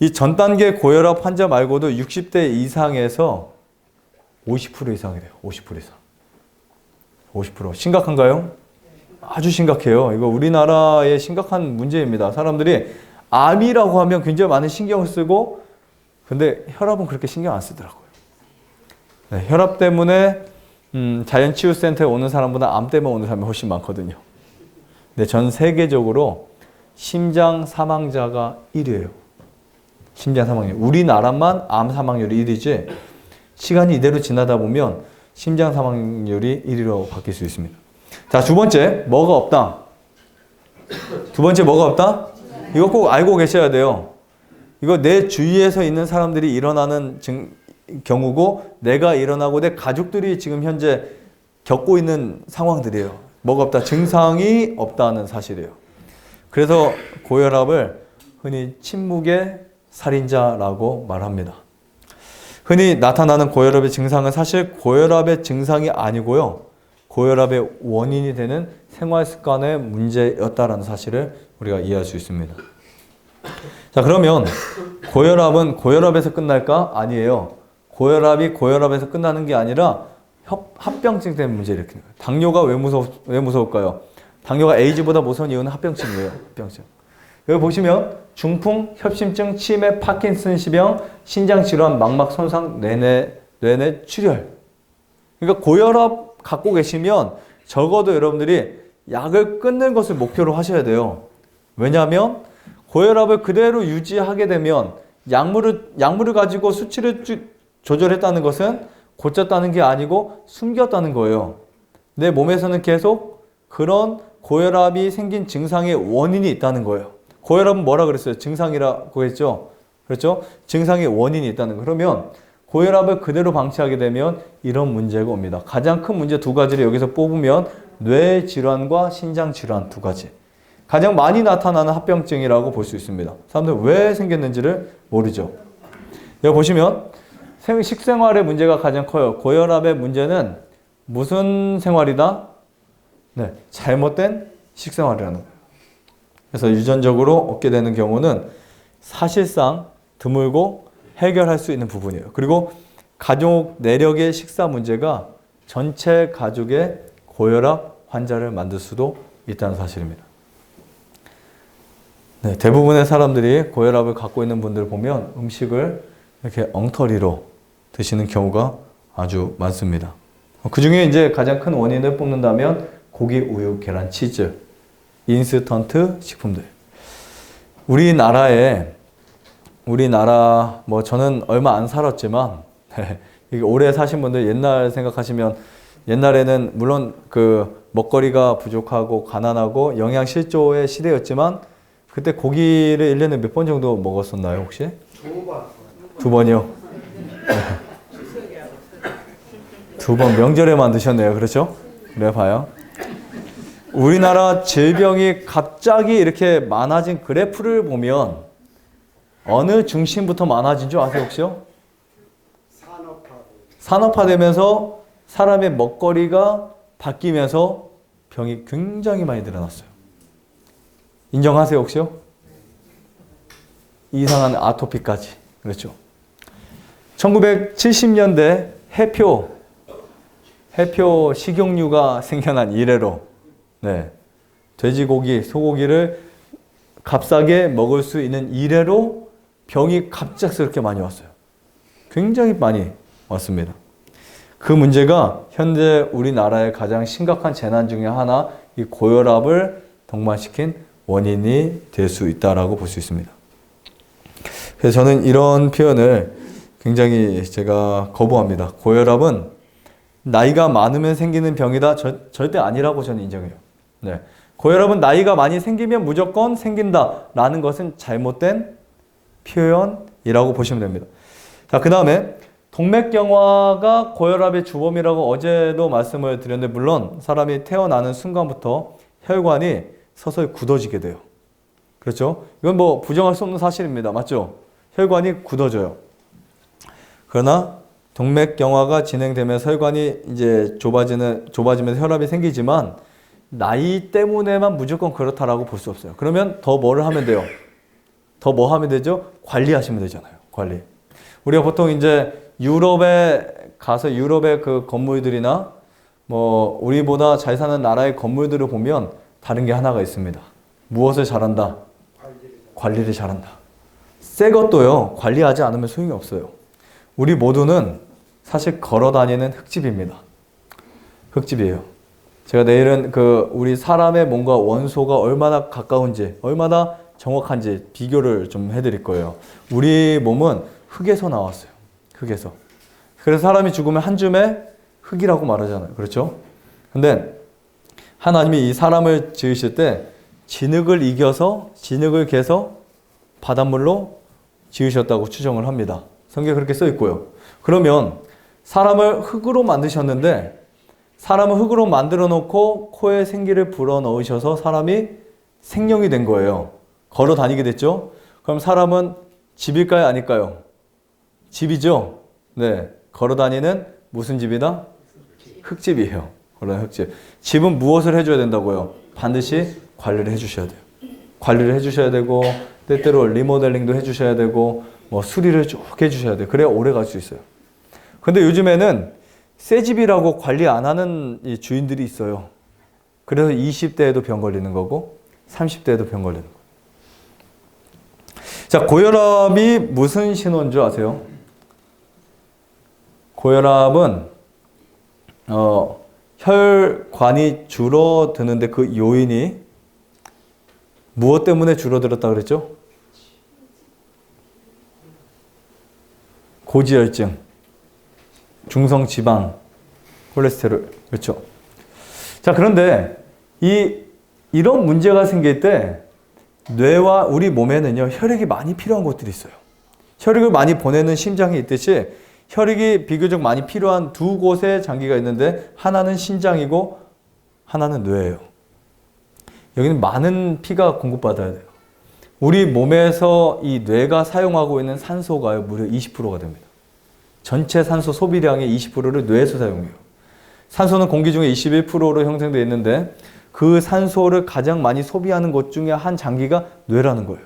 Speaker 1: 이 전 단계 고혈압 환자 말고도 60대 이상에서 50% 이상이 돼요. 50% 이상. 50%. 심각한가요? 아주 심각해요. 이거 우리나라의 심각한 문제입니다. 사람들이 암이라고 하면 굉장히 많은 신경을 쓰고, 근데 혈압은 그렇게 신경 안 쓰더라고요. 네, 혈압 때문에 자연치유센터에 오는 사람보다 암 때문에 오는 사람이 훨씬 많거든요. 근데 전 세계적으로 심장 사망자가 1위예요. 심장 사망률. 우리나라만 암 사망률이 1위지, 시간이 이대로 지나다 보면 심장 사망률이 1위로 바뀔 수 있습니다. 자, 두 번째, 뭐가 없다? 두 번째, 뭐가 없다? 이거 꼭 알고 계셔야 돼요. 이거 내 주위에서 있는 사람들이 일어나는 경우고, 내가 일어나고 내 가족들이 지금 현재 겪고 있는 상황들이에요. 뭐가 없다? 증상이 없다는 사실이에요. 그래서 고혈압을 흔히 침묵의 살인자라고 말합니다. 흔히 나타나는 고혈압의 증상은 사실 고혈압의 증상이 아니고요, 고혈압의 원인이 되는 생활습관의 문제였다라는 사실을 우리가 이해할 수 있습니다. 자, 그러면 고혈압은 고혈압에서 끝날까? 아니에요. 고혈압이 고혈압에서 끝나는 게 아니라 합병증 때문에 문제를 일으키는 거예요. 당뇨가 왜 무서울까요? 당뇨가 에이즈보다 무서운 이유는 합병증이에요. 합병증. 여기 보시면 중풍, 협심증, 치매, 파킨슨시병, 신장질환, 망막 손상, 뇌내 출혈. 그러니까 고혈압 갖고 계시면 적어도 여러분들이 약을 끊는 것을 목표로 하셔야 돼요. 왜냐하면 고혈압을 그대로 유지하게 되면 약물을 가지고 수치를 조절했다는 것은 고쳤다는 게 아니고 숨겼다는 거예요. 내 몸에서는 계속 그런 고혈압이 생긴 증상의 원인이 있다는 거예요. 고혈압은 뭐라 그랬어요? 증상이라고 했죠? 그렇죠? 증상의 원인이 있다는 거. 그러면 고혈압을 그대로 방치하게 되면 이런 문제가 옵니다. 가장 큰 문제 두 가지를 여기서 뽑으면 뇌질환과 신장질환 두 가지. 가장 많이 나타나는 합병증이라고 볼 수 있습니다. 사람들 왜 생겼는지를 모르죠. 여기 보시면 식생활의 문제가 가장 커요. 고혈압의 문제는 무슨 생활이다? 네, 잘못된 식생활이라는 거예요. 그래서 유전적으로 얻게 되는 경우는 사실상 드물고 해결할 수 있는 부분이에요. 그리고 가족 내력의 식사 문제가 전체 가족의 고혈압 환자를 만들 수도 있다는 사실입니다. 네, 대부분의 사람들이 고혈압을 갖고 있는 분들 보면 음식을 이렇게 엉터리로 드시는 경우가 아주 많습니다. 그 중에 이제 가장 큰 원인을 뽑는다면 고기, 우유, 계란, 치즈, 인스턴트 식품들. 우리나라 뭐 저는 얼마 안 살았지만 오래 사신 분들 옛날 생각하시면 옛날에는 물론 그 먹거리가 부족하고 가난하고 영양 실조의 시대였지만 그때 고기를 1년에 몇 번 정도 먹었었나요, 혹시? 두 번이요? 두 번 명절에만 드셨네요. 그렇죠? 그래 봐요. 우리나라 질병이 갑자기 이렇게 많아진 그래프를 보면 어느 중심부터 많아진 줄 아세요, 혹시요? 산업화되면서 사람의 먹거리가 바뀌면서 병이 굉장히 많이 늘어났어요. 인정하세요, 혹시요? 이상한 아토피까지. 그렇죠. 1970년대 해표 식용유가 생겨난 이래로 네, 돼지고기, 소고기를 값싸게 먹을 수 있는 이래로 병이 갑작스럽게 많이 왔어요. 굉장히 많이 왔습니다. 그 문제가 현재 우리나라의 가장 심각한 재난 중에 하나, 이 고혈압을 동반시킨 원인이 될 수 있다라고 볼 수 있습니다. 그래서 저는 이런 표현을 굉장히 제가 거부합니다. 고혈압은 나이가 많으면 생기는 병이다. 절대 아니라고 저는 인정해요. 네. 고혈압은 나이가 많이 생기면 무조건 생긴다라는 것은 잘못된 표현이라고 보시면 됩니다. 자, 그 다음에 동맥경화가 고혈압의 주범이라고 어제도 말씀을 드렸는데, 물론 사람이 태어나는 순간부터 혈관이 서서히 굳어지게 돼요. 그렇죠? 이건 뭐 부정할 수 없는 사실입니다. 맞죠? 혈관이 굳어져요. 그러나 동맥경화가 진행되면서 혈관이 이제 좁아지면서 혈압이 생기지만 나이 때문에만 무조건 그렇다라고 볼 수 없어요. 그러면 더 뭐를 하면 돼요? 더 뭐 하면 되죠? 관리하시면 되잖아요. 관리. 우리가 보통 이제 유럽의 그 건물들이나 뭐 우리보다 잘 사는 나라의 건물들을 보면 다른 게 하나가 있습니다. 무엇을 잘한다? 관리를 잘한다. 새 것도요, 관리하지 않으면 소용이 없어요. 우리 모두는 사실 걸어 다니는 흙집입니다. 흙집이에요. 제가 내일은 우리 사람의 몸과 원소가 얼마나 가까운지, 얼마나 정확한지 비교를 좀 해드릴 거예요. 우리 몸은 흙에서 나왔어요. 흙에서. 그래서 사람이 죽으면 한 줌의 흙이라고 말하잖아요. 그렇죠? 근데 하나님이 이 사람을 지으실 때 진흙을 이겨서, 진흙을 개서 바닷물로 지으셨다고 추정을 합니다. 성경에 그렇게 써 있고요. 그러면 사람을 흙으로 만드셨는데, 사람을 흙으로 만들어 놓고 코에 생기를 불어 넣으셔서 사람이 생명이 된 거예요. 걸어 다니게 됐죠? 그럼 사람은 집일까요? 아닐까요? 집이죠? 네. 걸어 다니는 무슨 집이다? 흙집이에요. 걸어 다니는 흙집. 집은 무엇을 해줘야 된다고요? 반드시 관리를 해주셔야 돼요. 관리를 해주셔야 되고, 때때로 리모델링도 해주셔야 되고, 수리를 쭉 해주셔야 돼요. 그래야 오래 갈 수 있어요. 근데 요즘에는 새 집이라고 관리 안 하는 이 주인들이 있어요. 그래서 20대에도 병 걸리는 거고 30대에도 병 걸리는 거예요. 자, 고혈압이 무슨 신호인 줄 아세요? 고혈압은 혈관이 줄어드는데 그 요인이 무엇 때문에 줄어들었다 그랬죠? 고지혈증, 중성지방, 콜레스테롤. 그렇죠? 자, 그런데 이런 문제가 생길 때 뇌와 우리 몸에는요, 혈액이 많이 필요한 곳들이 있어요. 혈액을 많이 보내는 심장이 있듯이 혈액이 비교적 많이 필요한 두 곳의 장기가 있는데 하나는 신장이고 하나는 뇌예요. 여기는 많은 피가 공급받아야 돼요. 우리 몸에서 이 뇌가 사용하고 있는 산소가요, 무려 20%가 됩니다. 전체 산소 소비량의 20%를 뇌에서 사용해요. 산소는 공기 중에 21%로 형성되어 있는데 그 산소를 가장 많이 소비하는 곳 중에 한 장기가 뇌라는 거예요.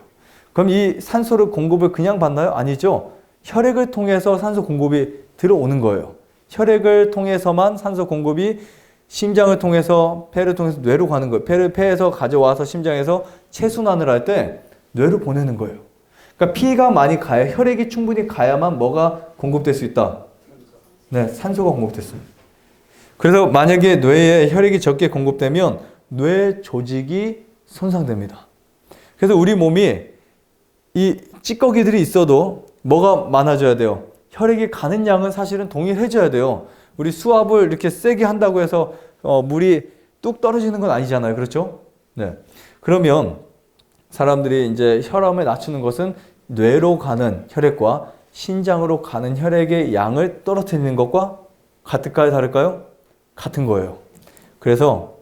Speaker 1: 그럼 이 산소를 공급을 그냥 받나요? 아니죠. 혈액을 통해서 산소 공급이 들어오는 거예요. 혈액을 통해서만 산소 공급이 심장을 통해서, 폐를 통해서 뇌로 가는 거예요. 폐에서 가져와서 심장에서 체순환을 할 때 뇌로 보내는 거예요. 그러니까 피가 많이 가야, 혈액이 충분히 가야만 뭐가 공급될 수 있다? 네, 산소가 공급됐습니다. 그래서 만약에 뇌에 혈액이 적게 공급되면 뇌 조직이 손상됩니다. 그래서 우리 몸이 이 찌꺼기들이 있어도 뭐가 많아져야 돼요? 혈액이 가는 양은 사실은 동일해져야 돼요. 우리 수압을 이렇게 세게 한다고 해서 물이 뚝 떨어지는 건 아니잖아요. 그렇죠? 네. 그러면 사람들이 이제 혈압을 낮추는 것은 뇌로 가는 혈액과 신장으로 가는 혈액의 양을 떨어뜨리는 것과 같을까요? 다를까요? 같은 거예요. 그래서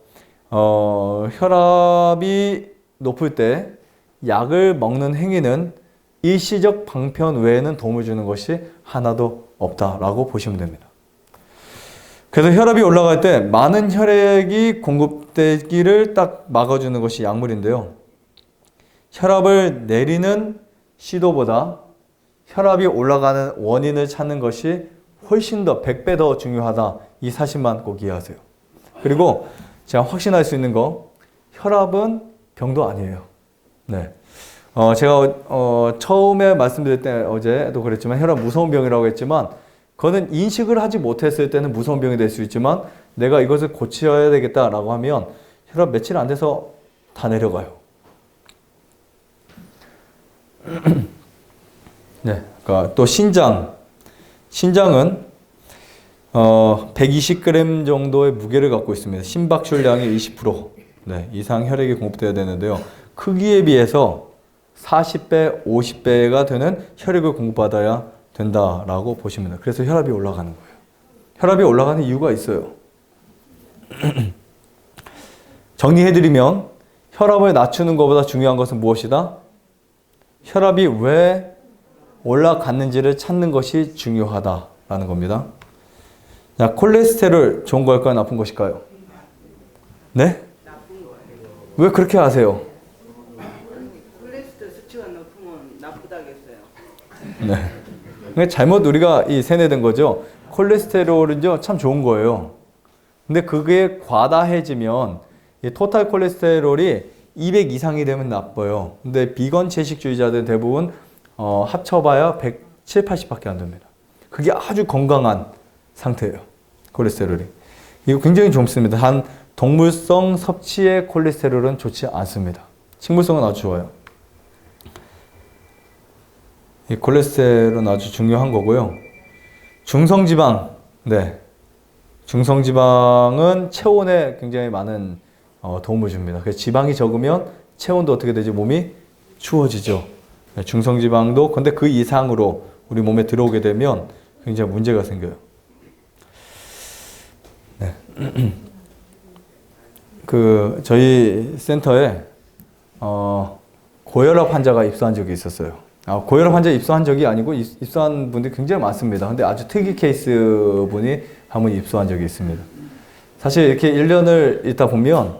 Speaker 1: 혈압이 높을 때 약을 먹는 행위는 일시적 방편 외에는 도움을 주는 것이 하나도 없다라고 보시면 됩니다. 그래서 혈압이 올라갈 때 많은 혈액이 공급되기를 딱 막아주는 것이 약물인데요. 혈압을 내리는 시도보다 혈압이 올라가는 원인을 찾는 것이 훨씬 더 100배 더 중요하다. 이 사실만 꼭 이해하세요. 그리고 제가 확신할 수 있는 거, 혈압은 병도 아니에요. 네. 제가 처음에 말씀드릴 때 어제도 그랬지만 혈압 무서운 병이라고 했지만 그거는 인식을 하지 못했을 때는 무서운 병이 될 수 있지만 내가 이것을 고쳐야 되겠다라고 하면 혈압 며칠 안 돼서 다 내려가요. 네, 그러니까 또 신장은 120g 정도의 무게를 갖고 있습니다. 심박출량의 20% 네, 이상 혈액이 공급되어야 되는데요. 크기에 비해서 40배, 50배가 되는 혈액을 공급받아야 된다라고 보시면 돼요. 그래서 혈압이 올라가는 거예요. 혈압이 올라가는 이유가 있어요. 정리해드리면 혈압을 낮추는 것보다 중요한 것은 무엇이다? 혈압이 왜 올라갔는지를 찾는 것이 중요하다라는 겁니다. 자, 콜레스테롤 좋은 걸까요? 나쁜 것일까요? 네? 왜 그렇게 아세요?
Speaker 2: 콜레스테롤 수치가 높으면 나쁘다겠어요.
Speaker 1: 네. 잘못 우리가 세뇌된 거죠. 콜레스테롤은요, 참 좋은 거예요. 근데 그게 과다해지면 이 토탈 콜레스테롤이 200 이상이 되면 나빠요. 근데 비건 채식주의자들 대부분 합쳐봐야 170, 80밖에 안 됩니다. 그게 아주 건강한 상태예요. 콜레스테롤이. 이거 굉장히 좋습니다. 단 동물성 섭취의 콜레스테롤은 좋지 않습니다. 식물성은 아주 좋아요. 이 콜레스테롤은 아주 중요한 거고요. 중성지방, 네. 중성지방은 체온에 굉장히 많은 도움을 줍니다. 그래서 지방이 적으면 체온도 어떻게 되죠? 몸이 추워지죠. 네, 중성지방도 근데 그 이상으로 우리 몸에 들어오게 되면 굉장히 문제가 생겨요. 네. 저희 센터에 고혈압 환자가 입소한 적이 있었어요. 고혈압 환자 입소한 적이 아니고 입소한 분들이 굉장히 많습니다. 근데 아주 특이 케이스 분이 한 분 입소한 적이 있습니다. 사실 이렇게 1년을 있다 보면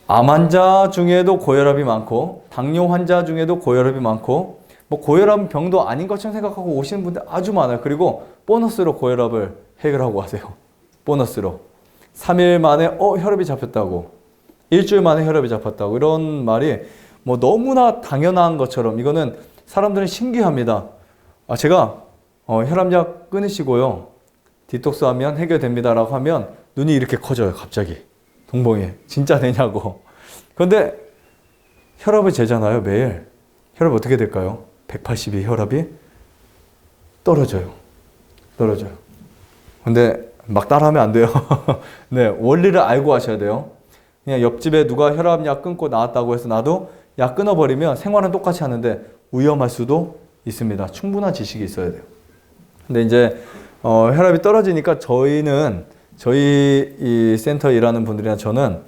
Speaker 1: 암 환자 중에도 고혈압이 많고 당뇨 환자 중에도 고혈압이 많고 뭐 고혈압 병도 아닌 것처럼 생각하고 오시는 분들 아주 많아요. 그리고 보너스로 고혈압을 해결하고 가세요. 보너스로 3일 만에 혈압이 잡혔다고, 일주일 만에 혈압이 잡혔다고, 이런 말이 뭐 너무나 당연한 것처럼 이거는 사람들은 신기합니다. 제가 혈압약 끊으시고요, 디톡스 하면 해결됩니다라고 하면 눈이 이렇게 커져요. 갑자기 동봉이 진짜 되냐고. 그런데 혈압을 재잖아요. 매일 혈압 어떻게 될까요? 180이 혈압이 떨어져요. 근데 막 따라하면 안 돼요. 네, 원리를 알고 하셔야 돼요. 그냥 옆집에 누가 혈압약 끊고 나왔다고 해서 나도 약 끊어버리면 생활은 똑같이 하는데 위험할 수도 있습니다. 충분한 지식이 있어야 돼요. 근데 이제 혈압이 떨어지니까 저희 이 센터에 일하는 분들이나 저는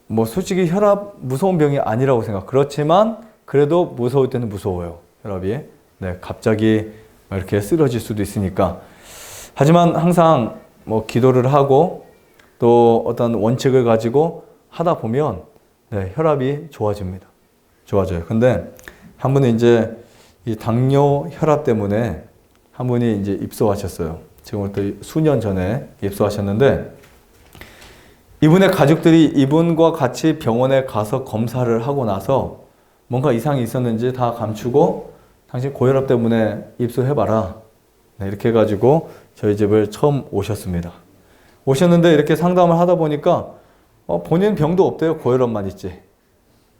Speaker 1: 뭐 솔직히 혈압 무서운 병이 아니라고 생각. 그렇지만 그래도 무서울 때는 무서워요. 혈압이. 네, 갑자기 이렇게 쓰러질 수도 있으니까. 하지만 항상 뭐 기도를 하고 또 어떤 원칙을 가지고 하다 보면 네, 혈압이 좋아집니다. 좋아져요. 근데 한 분이 이제 이 당뇨 혈압 때문에 한 분이 이제 입소하셨어요. 지금부터 수년 전에 입소하셨는데 이분의 가족들이 이분과 같이 병원에 가서 검사를 하고 나서 뭔가 이상이 있었는지 다 감추고 당신 고혈압 때문에 입소해봐라. 네, 이렇게 해가지고 저희 집을 처음 오셨습니다. 오셨는데 이렇게 상담을 하다 보니까 본인 병도 없대요. 고혈압만 있지.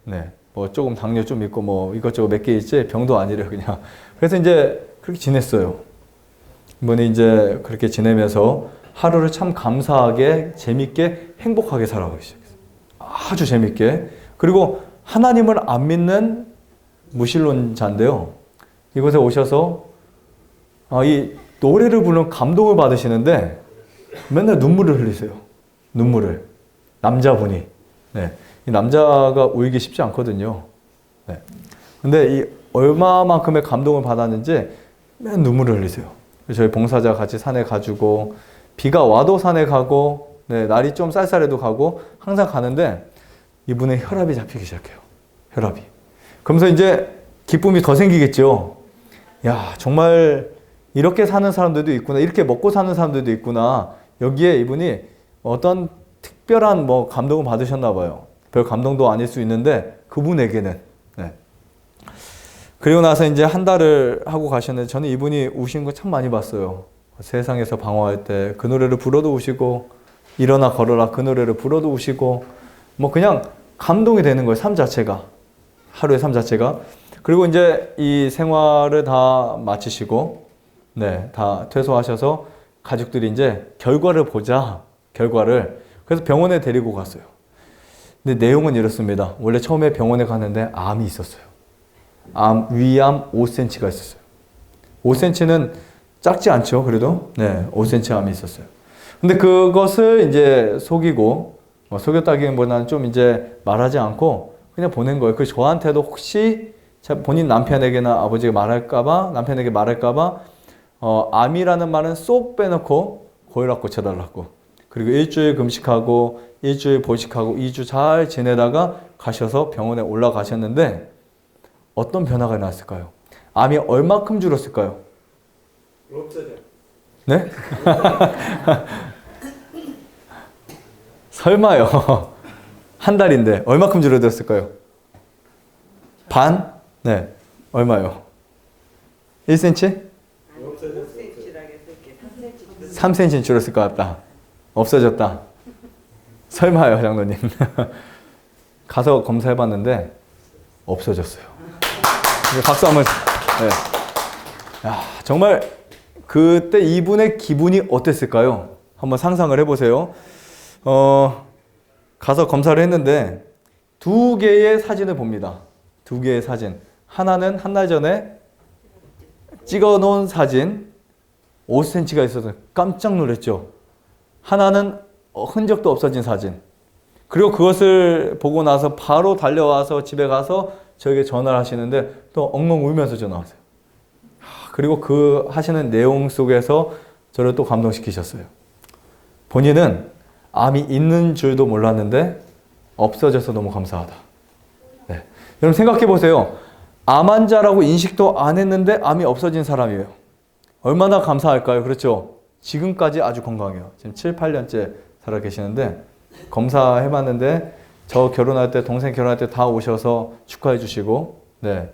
Speaker 1: 네, 뭐 조금 당뇨 좀 있고 뭐 이것저것 몇 개 있지 병도 아니래요. 그냥. 그래서 이제 그렇게 지냈어요. 이분이 이제 그렇게 지내면서 하루를 참 감사하게 재밌게 행복하게 살아가기 시작했어요. 아주 재밌게. 그리고 하나님을 안 믿는 무신론자인데요. 이곳에 오셔서 이 노래를 부르는 감동을 받으시는데 맨날 눈물을 흘리세요. 눈물을. 남자분이. 네. 이 남자가 울기 쉽지 않거든요. 네. 근데 이 얼마만큼의 감동을 받았는지 맨 눈물을 흘리세요. 저희 봉사자 같이 산에 가지고 비가 와도 산에 가고 네, 날이 좀 쌀쌀해도 가고 항상 가는데 이분의 혈압이 잡히기 시작해요. 혈압이. 그러면서 이제 기쁨이 더 생기겠죠. 야, 정말 이렇게 사는 사람들도 있구나. 이렇게 먹고 사는 사람들도 있구나. 여기에 이분이 어떤 특별한 뭐 감동을 받으셨나 봐요. 별 감동도 아닐 수 있는데 그분에게는. 네. 그리고 나서 이제 한 달을 하고 가셨는데 저는 이분이 우시는 거 참 많이 봤어요. 세상에서 방황할 때 그 노래를 불러도 우시고 일어나 걸어라 그 노래를 불러도 우시고 뭐 그냥 감동이 되는 거예요. 삶 자체가. 하루의 삶 자체가. 그리고 이제 이 생활을 다 마치시고 네, 다 퇴소하셔서 가족들이 이제 결과를 보자. 결과를. 그래서 병원에 데리고 갔어요. 근데 내용은 이렇습니다. 원래 처음에 병원에 갔는데 암이 있었어요. 위암 5cm가 있었어요. 5cm는 작지 않죠, 그래도? 네, 5cm 암이 있었어요. 근데 그것을 이제 속이고, 속였다기보다는 좀 이제 말하지 않고 그냥 보낸 거예요. 그 저한테도 혹시 본인 남편에게나 아버지가 말할까봐, 남편에게 말할까봐, 암이라는 말은 쏙 빼놓고 고혈압 고쳐달라고. 그리고 일주일 금식하고, 일주일 보식하고, 2주 잘 지내다가 가셔서 병원에 올라가셨는데, 어떤 변화가 났을까요? 암이 얼마큼 줄었을까요?
Speaker 3: 없어져.
Speaker 1: 네? 설마요. 한 달인데 얼마큼 줄어들었을까요? 반? 네. 얼마요? 1cm?
Speaker 2: 5cm라고 했을게. 3cm.
Speaker 1: 3cm 줄었을 것 같다. 없어졌다. 설마요, 장로님. 가서 검사해봤는데 없어졌어요. 박수 한번. 네. 야, 정말 그때 이분의 기분이 어땠을까요? 한번 상상을 해보세요. 가서 검사를 했는데 2개의 사진을 봅니다. 2개의 사진. 하나는 한 달 전에 찍어 놓은 사진 5cm가 있어서 깜짝 놀랐죠. 하나는 흔적도 없어진 사진. 그리고 그것을 보고 나서 바로 달려와서 집에 가서 저에게 전화를 하시는데 또 엉엉 울면서 전화 왔어요. 그리고 그 하시는 내용 속에서 저를 또 감동시키셨어요. 본인은 암이 있는 줄도 몰랐는데 없어져서 너무 감사하다. 네. 여러분 생각해 보세요. 암 환자라고 인식도 안 했는데 암이 없어진 사람이에요. 얼마나 감사할까요? 그렇죠? 지금까지 아주 건강해요. 지금 7, 8년째 살아 계시는데 검사해봤는데 저 결혼할 때, 동생 결혼할 때 다 오셔서 축하해 주시고, 네.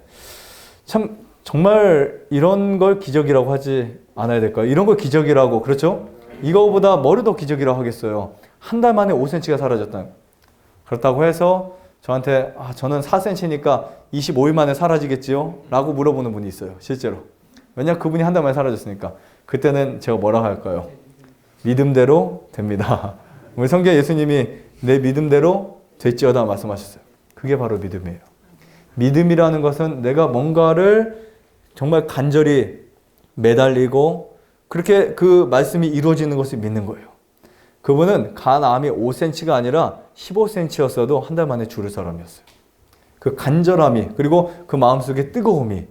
Speaker 1: 참 정말 이런 걸 기적이라고 하지 않아야 될까요? 이런 걸 기적이라고, 그렇죠? 이거보다 뭐를 더 기적이라고 하겠어요? 한 달 만에 5cm가 사라졌다. 그렇다고 해서 저한테 저는 4cm니까 25일 만에 사라지겠지요? 라고 물어보는 분이 있어요. 실제로. 왜냐 그분이 한 달 만에 사라졌으니까. 그때는 제가 뭐라 할까요? 믿음대로 됩니다. 우리 성경 예수님이 내 믿음대로 될지어다 말씀하셨어요. 그게 바로 믿음이에요. 믿음이라는 것은 내가 뭔가를 정말 간절히 매달리고 그렇게 그 말씀이 이루어지는 것을 믿는 거예요. 그분은 간암이 5cm가 아니라 15cm였어도 한 달 만에 죽을 사람이었어요. 그 간절함이 그리고 그 마음속의 뜨거움이.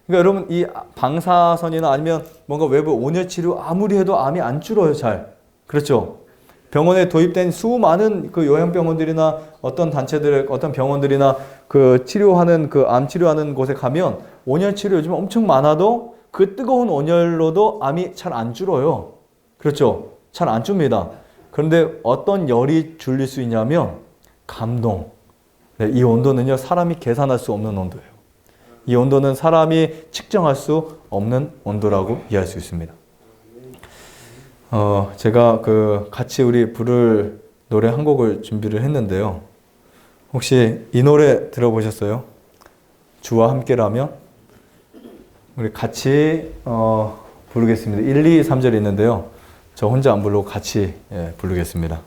Speaker 1: 그러니까 여러분 이 방사선이나 아니면 뭔가 외부 온열 치료 아무리 해도 암이 안 줄어요. 잘. 그렇죠? 병원에 도입된 수많은 그 요양병원들이나 어떤 단체들, 어떤 병원들이나 그 치료하는 그 암 치료하는 곳에 가면 온열 치료 요즘 엄청 많아도 그 뜨거운 온열로도 암이 잘 안 줄어요. 그렇죠? 잘 안 줍니다. 그런데 어떤 열이 줄일 수 있냐면 감동. 네, 이 온도는요 사람이 계산할 수 없는 온도예요. 이 온도는 사람이 측정할 수 없는 온도라고 이해할 수 있습니다. 제가 같이 우리 부를 노래 한 곡을 준비를 했는데요. 혹시 이 노래 들어보셨어요? 주와 함께라면? 우리 같이 부르겠습니다. 1, 2, 3절 있는데요. 저 혼자 안 부르고 같이 부르겠습니다.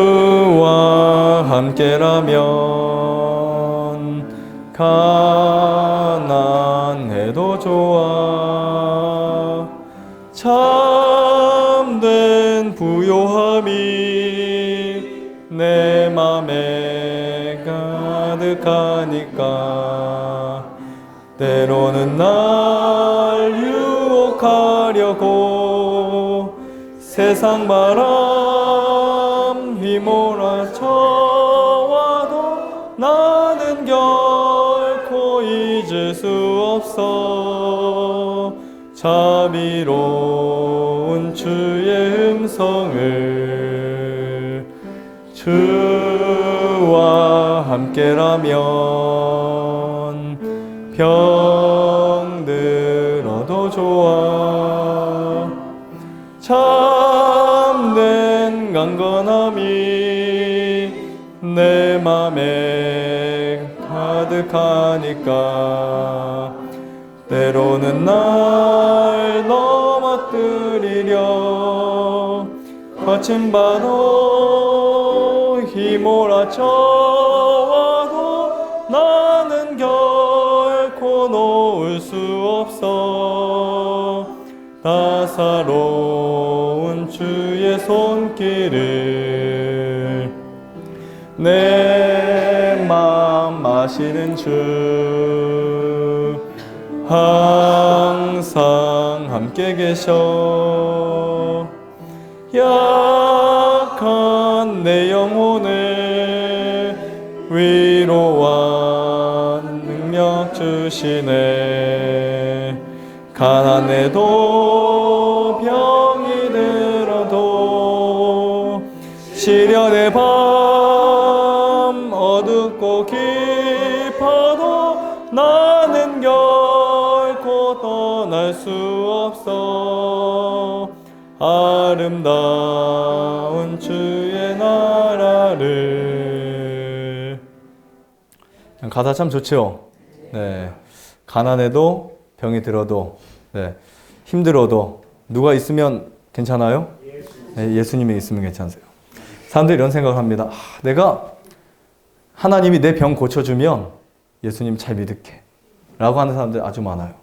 Speaker 1: 주와 함께라면 가난해도 좋아 참된 부요함이 내 맘에 가득하니까 때로는 날 유혹하려고 세상 바람 휘몰아쳐와도 나는 결코 잊을 수 없어 자비로운 주의 음성을 주와 함께라면 병들어도 좋아 참된 강건함이 내 맘에 가득하니까 때로는 날 넘어뜨리려 거친 바로 휘몰아쳐와도 나는 결코 놓을 수 없어 따사로운 주의 손길을 내 맘 마시는 주 항상 함께 계셔 약한 내 영혼을 주시네. 가난해도 병이 들어도 시련의 밤 어둡고 깊어도 나는 결코 떠날 수 없어. 아름다운 주의 나라를. 가사 참 좋죠. 네, 가난해도 병이 들어도, 네, 힘들어도 누가 있으면 괜찮아요? 네, 예수님이 있으면 괜찮으세요. 사람들이 이런 생각을 합니다. 내가 하나님이 내 병 고쳐주면 예수님 잘 믿을게 라고 하는 사람들 아주 많아요.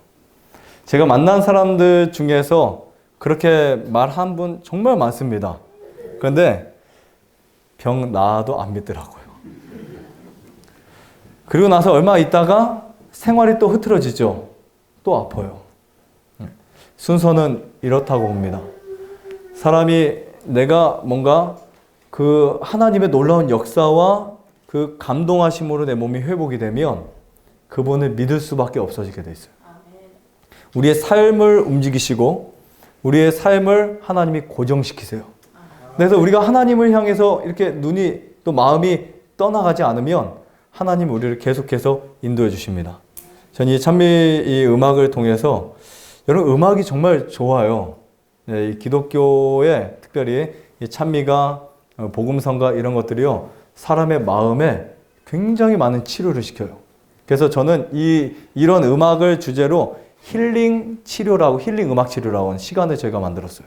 Speaker 1: 제가 만난 사람들 중에서 그렇게 말한 분 정말 많습니다. 그런데 병 나아도 안 믿더라고요. 그리고 나서 얼마 있다가 생활이 또 흐트러지죠. 또 아파요. 순서는 이렇다고 봅니다. 사람이 내가 뭔가 그 하나님의 놀라운 역사와 그 감동하심으로 내 몸이 회복이 되면 그분을 믿을 수밖에 없어지게 돼 있어요. 우리의 삶을 움직이시고 우리의 삶을 하나님이 고정시키세요. 그래서 우리가 하나님을 향해서 이렇게 눈이 또 마음이 떠나가지 않으면 하나님 우리를 계속해서 인도해 주십니다. 저는 이 찬미 이 음악을 통해서 여러분 음악이 정말 좋아요. 네, 이 기독교에 특별히 이 찬미가 복음성가 이런 것들이요 사람의 마음에 굉장히 많은 치료를 시켜요. 그래서 저는 이런 음악을 주제로 힐링 치료라고 힐링 음악 치료라고 하는 시간을 제가 만들었어요.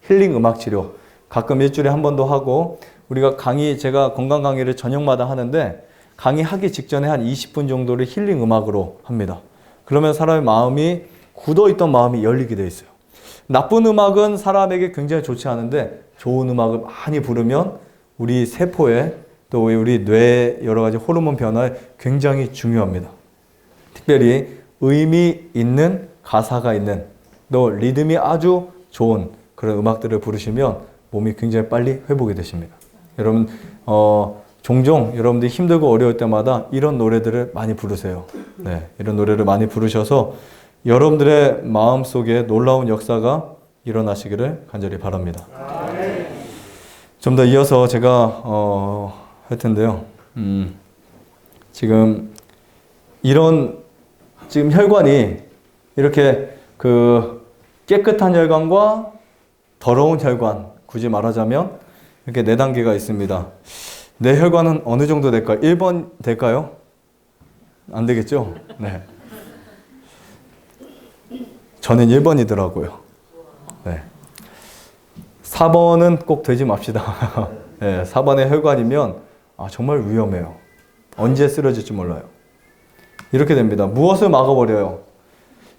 Speaker 1: 힐링 음악 치료 가끔 일주일에 한 번도 하고 우리가 제가 건강 강의를 저녁마다 하는데 강의하기 직전에 한 20분 정도를 힐링 음악으로 합니다. 그러면 사람의 마음이 굳어있던 마음이 열리게 돼 있어요. 나쁜 음악은 사람에게 굉장히 좋지 않은데 좋은 음악을 많이 부르면 우리 세포에 또 우리 뇌의 여러 가지 호르몬 변화에 굉장히 중요합니다. 특별히 의미 있는 가사가 있는 또 리듬이 아주 좋은 그런 음악들을 부르시면 몸이 굉장히 빨리 회복이 되십니다. 여러분 종종 여러분들이 힘들고 어려울 때마다 이런 노래들을 많이 부르세요. 네, 이런 노래를 많이 부르셔서 여러분들의 마음속에 놀라운 역사가 일어나시기를 간절히 바랍니다. 좀 더 이어서 제가 할 텐데요. 지금 혈관이 이렇게 그 깨끗한 혈관과 더러운 혈관, 굳이 말하자면 이렇게 4단계가 있습니다. 내 혈관은 어느 정도 될까요? 1번 될까요? 안 되겠죠? 네. 저는 1번이더라고요. 네. 4번은 꼭 되지 맙시다. 네, 4번의 혈관이면 정말 위험해요. 언제 쓰러질지 몰라요. 이렇게 됩니다. 무엇을 막아버려요?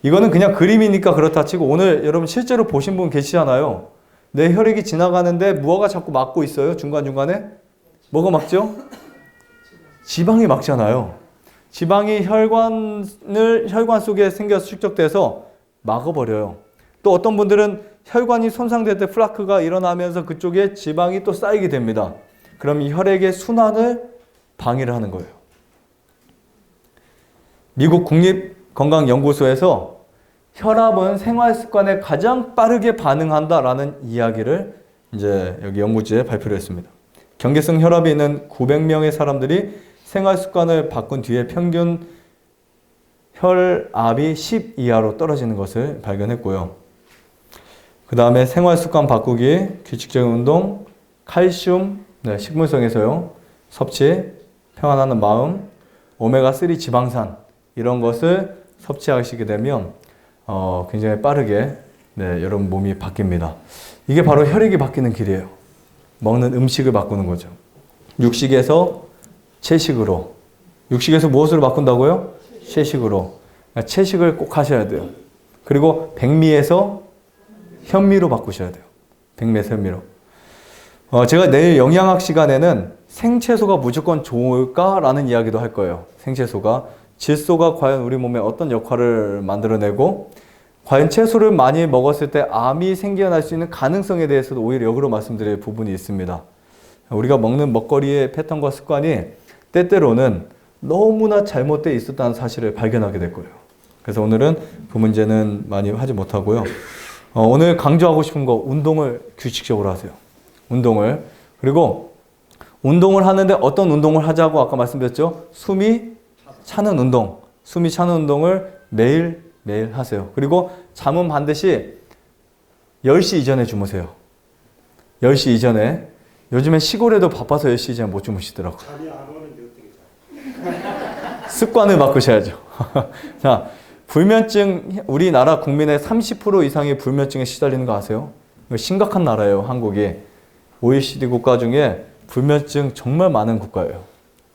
Speaker 1: 이거는 그냥 그림이니까 그렇다 치고 오늘 여러분 실제로 보신 분 계시잖아요. 내 혈액이 지나가는데 무엇가 자꾸 막고 있어요. 중간중간에. 뭐가 막죠? 지방이 막잖아요. 지방이 혈관 속에 생겨서 축적돼서 막아버려요. 또 어떤 분들은 혈관이 손상될 때 플라크가 일어나면서 그쪽에 지방이 또 쌓이게 됩니다. 그럼 이 혈액의 순환을 방해를 하는 거예요. 미국 국립건강연구소에서 혈압은 생활 습관에 가장 빠르게 반응한다라는 이야기를 이제 여기 연구지에 발표를 했습니다. 경계성 혈압이 있는 900명의 사람들이 생활 습관을 바꾼 뒤에 평균 혈압이 10 이하로 떨어지는 것을 발견했고요. 그 다음에 생활 습관 바꾸기, 규칙적인 운동, 칼슘, 식물성에서요, 섭취, 평안하는 마음, 오메가3 지방산 이런 것을 섭취하시게 되면 굉장히 빠르게 여러분 몸이 바뀝니다. 이게 바로 혈액이 바뀌는 길이에요. 먹는 음식을 바꾸는 거죠. 육식에서 채식으로. 육식에서 무엇으로 바꾼다고요? 채식으로. 채식을 꼭 하셔야 돼요. 그리고 백미에서 현미로 바꾸셔야 돼요. 백미에서 현미로. 제가 내일 영양학 시간에는 생채소가 무조건 좋을까라는 이야기도 할 거예요. 생채소가. 질소가 과연 우리 몸에 어떤 역할을 만들어내고 과연 채소를 많이 먹었을 때 암이 생겨날 수 있는 가능성에 대해서도 오히려 역으로 말씀드릴 부분이 있습니다. 우리가 먹는 먹거리의 패턴과 습관이 때때로는 너무나 잘못되어 있었다는 사실을 발견하게 될 거예요. 그래서 오늘은 그 문제는 많이 하지 못하고요. 오늘 강조하고 싶은 거, 운동을 규칙적으로 하세요. 운동을. 그리고 운동을 하는데 어떤 운동을 하자고 아까 말씀드렸죠? 숨이 차는 운동. 숨이 차는 운동을 매일 하세요. 그리고 잠은 반드시 10시 이전에 주무세요. 10시 이전에. 요즘엔 시골에도 바빠서 10시 이전에 못 주무시더라고요.
Speaker 3: 잠이 안 오는데 어떻게 자?
Speaker 1: 습관을 바꾸셔야죠. 자, 불면증, 우리나라 국민의 30% 이상이 불면증에 시달리는 거 아세요? 이거 심각한 나라예요, 한국이. OECD 국가 중에 불면증 정말 많은 국가예요.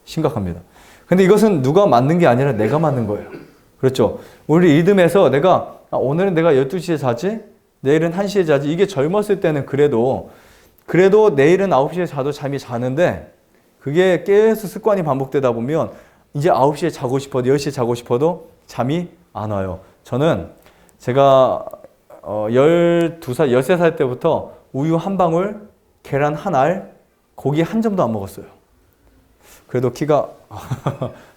Speaker 1: 심각합니다. 근데 이것은 누가 만든 게 아니라 내가 만든 거예요. 그렇죠? 우리 리듬에서 오늘은 내가 12시에 자지? 내일은 1시에 자지? 이게 젊었을 때는 그래도 내일은 9시에 자도 잠이 자는데 그게 계속 습관이 반복되다 보면 이제 9시에 자고 싶어도 10시에 자고 싶어도 잠이 안 와요. 저는 제가 12살, 13살 때부터 우유 한 방울, 계란 한 알, 고기 한 점도 안 먹었어요. 그래도 키가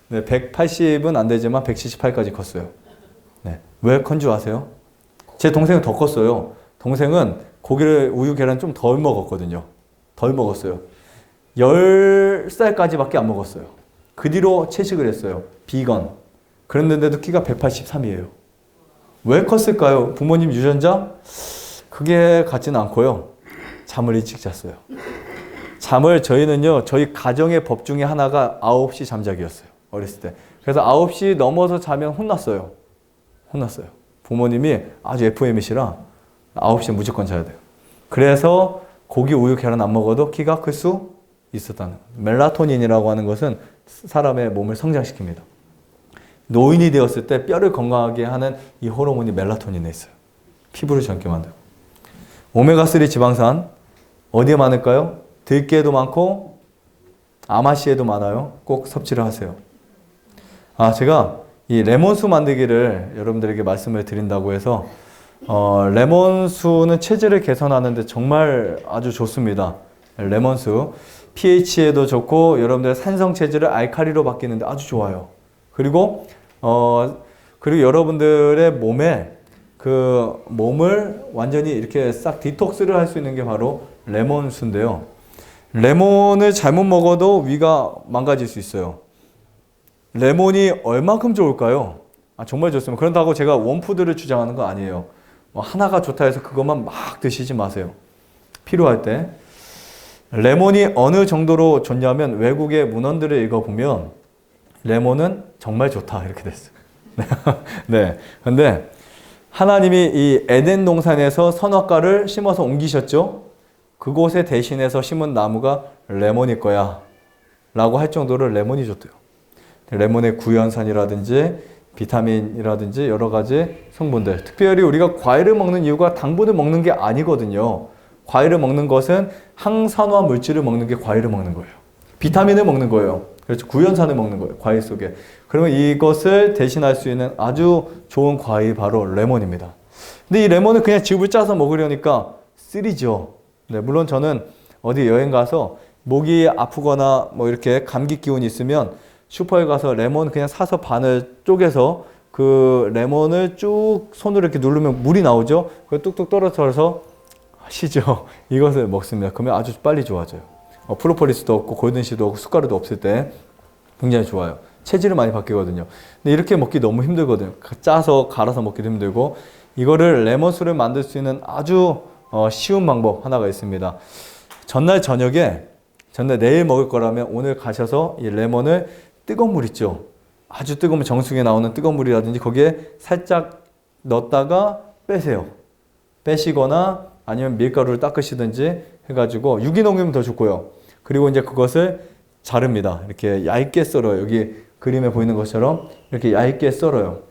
Speaker 1: 네, 180은 안 되지만 178까지 컸어요. 네. 왜 큰 줄 아세요? 제 동생은 더 컸어요. 동생은 고기를 우유 계란 좀 덜 먹었거든요. 덜 먹었어요. 10살까지밖에 안 먹었어요. 그 뒤로 채식을 했어요. 비건. 그랬는데도 키가 183이에요. 왜 컸을까요? 부모님 유전자? 그게 같지는 않고요. 잠을 일찍 잤어요. 잠을 저희는요. 저희 가정의 법 중에 하나가 9시 잠자기였어요. 어렸을 때. 그래서 9시 넘어서 자면 혼났어요. 부모님이 아주 FM이시라 9시에 무조건 자야 돼요. 그래서 고기, 우유, 계란 안 먹어도 키가 클 수 있었다는. 멜라토닌이라고 하는 것은 사람의 몸을 성장시킵니다. 노인이 되었을 때 뼈를 건강하게 하는 이 호르몬이 멜라토닌에 있어요. 피부를 젊게 만들고. 오메가3 지방산 어디에 많을까요? 들깨에도 많고 아마씨에도 많아요. 꼭 섭취를 하세요. 제가 이 레몬수 만들기를 여러분들에게 말씀을 드린다고 해서 레몬수는 체질을 개선하는데 정말 아주 좋습니다. 레몬수 pH에도 좋고 여러분들의 산성 체질을 알칼리로 바뀌는데 아주 좋아요. 그리고 여러분들의 몸을 완전히 이렇게 싹 디톡스를 할 수 있는 게 바로 레몬수인데요. 레몬을 잘못 먹어도 위가 망가질 수 있어요. 레몬이 얼마큼 좋을까요? 정말 좋습니다. 그런다고 제가 원푸드를 주장하는 거 아니에요. 하나가 좋다 해서 그것만 막 드시지 마세요. 필요할 때. 레몬이 어느 정도로 좋냐면 외국의 문헌들을 읽어보면 레몬은 정말 좋다 이렇게 됐어요. 네. 근데 하나님이 이 에덴 동산에서 선악과를 심어서 옮기셨죠? 그곳에 대신해서 심은 나무가 레몬일 거야 라고 할 정도로 레몬이 좋대요. 레몬의 구연산이라든지 비타민이라든지 여러 가지 성분들. 특별히 우리가 과일을 먹는 이유가 당분을 먹는 게 아니거든요. 과일을 먹는 것은 항산화 물질을 먹는 게 과일을 먹는 거예요. 비타민을 먹는 거예요. 그렇죠. 구연산을 먹는 거예요. 과일 속에. 그러면 이것을 대신할 수 있는 아주 좋은 과일이 바로 레몬입니다. 근데 이 레몬을 그냥 즙을 짜서 먹으려니까 쓰리죠. 네, 물론 저는 어디 여행 가서 목이 아프거나 뭐 이렇게 감기 기운이 있으면 슈퍼에 가서 레몬 그냥 사서 반을 쪼개서 그 레몬을 쭉 손으로 이렇게 누르면 물이 나오죠. 그걸 뚝뚝 떨어져서 시죠. 이것을 먹습니다. 그러면 아주 빨리 좋아져요. 프로폴리스도 없고 골든씨도 없고 숟가루도 없을 때 굉장히 좋아요. 체질이 많이 바뀌거든요. 근데 이렇게 먹기 너무 힘들거든요. 짜서 갈아서 먹기도 힘들고 이거를 레몬수를 만들 수 있는 아주 쉬운 방법 하나가 있습니다. 전날 내일 먹을 거라면 오늘 가셔서 이 레몬을 뜨거운 물 있죠. 아주 뜨거우면 정수기에 나오는 뜨거운 물이라든지 거기에 살짝 넣었다가 빼세요. 빼시거나 아니면 밀가루를 닦으시든지 해가지고 유기농이면 더 좋고요. 그리고 이제 그것을 자릅니다. 이렇게 얇게 썰어요. 여기 그림에 보이는 것처럼 이렇게 얇게 썰어요.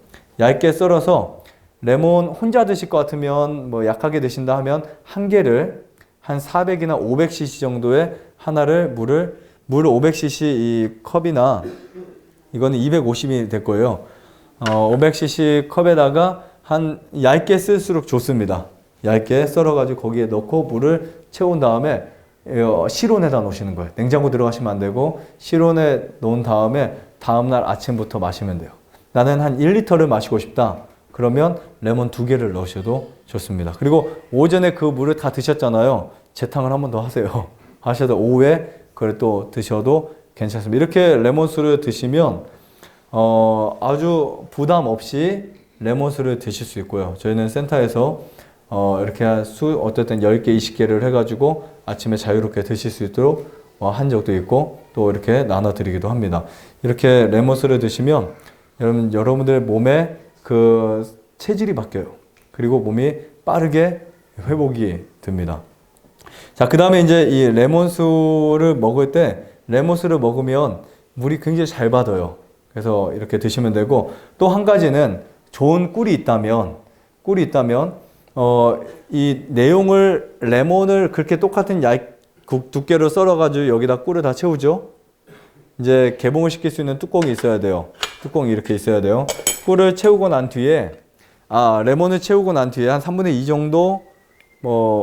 Speaker 1: 얇게 썰어서 레몬 혼자 드실 것 같으면 뭐 약하게 드신다 하면 한 개를 한 400이나 500cc 정도의 하나를 물 500cc 이 컵이나 이거는 250이 될 거예요. 500cc 컵에다가 한 얇게 쓸수록 좋습니다. 얇게 썰어가지고 거기에 넣고 물을 채운 다음에 실온에다 놓으시는 거예요. 냉장고 들어가시면 안 되고 실온에 놓은 다음에 다음날 아침부터 마시면 돼요. 나는 한 1리터를 마시고 싶다. 그러면 레몬 2개를 넣으셔도 좋습니다. 그리고 오전에 그 물을 다 드셨잖아요. 재탕을 한 번 더 하세요. 하셔도 오후에 그걸 또 드셔도 괜찮습니다. 이렇게 레몬수를 드시면 아주 부담 없이 레몬수를 드실 수 있고요. 저희는 센터에서 이렇게 어쨌든 10개, 20개를 해가지고 아침에 자유롭게 드실 수 있도록 한 적도 있고 또 이렇게 나눠드리기도 합니다. 이렇게 레몬수를 드시면 여러분들 몸에 그 체질이 바뀌어요. 그리고 몸이 빠르게 회복이 됩니다. 자, 그 다음에 이제 이 레몬수를 먹을 때 레몬수를 먹으면 물이 굉장히 잘 받아요. 그래서 이렇게 드시면 되고 또 한 가지는 좋은 꿀이 있다면 이 내용을 레몬을 그렇게 똑같은 두께로 썰어가지고 여기다 꿀을 다 채우죠. 이제 개봉을 시킬 수 있는 뚜껑이 있어야 돼요. 뚜껑이 이렇게 있어야 돼요. 꿀을 채우고 난 뒤에 레몬을 채우고 난 뒤에 한 3분의 2 정도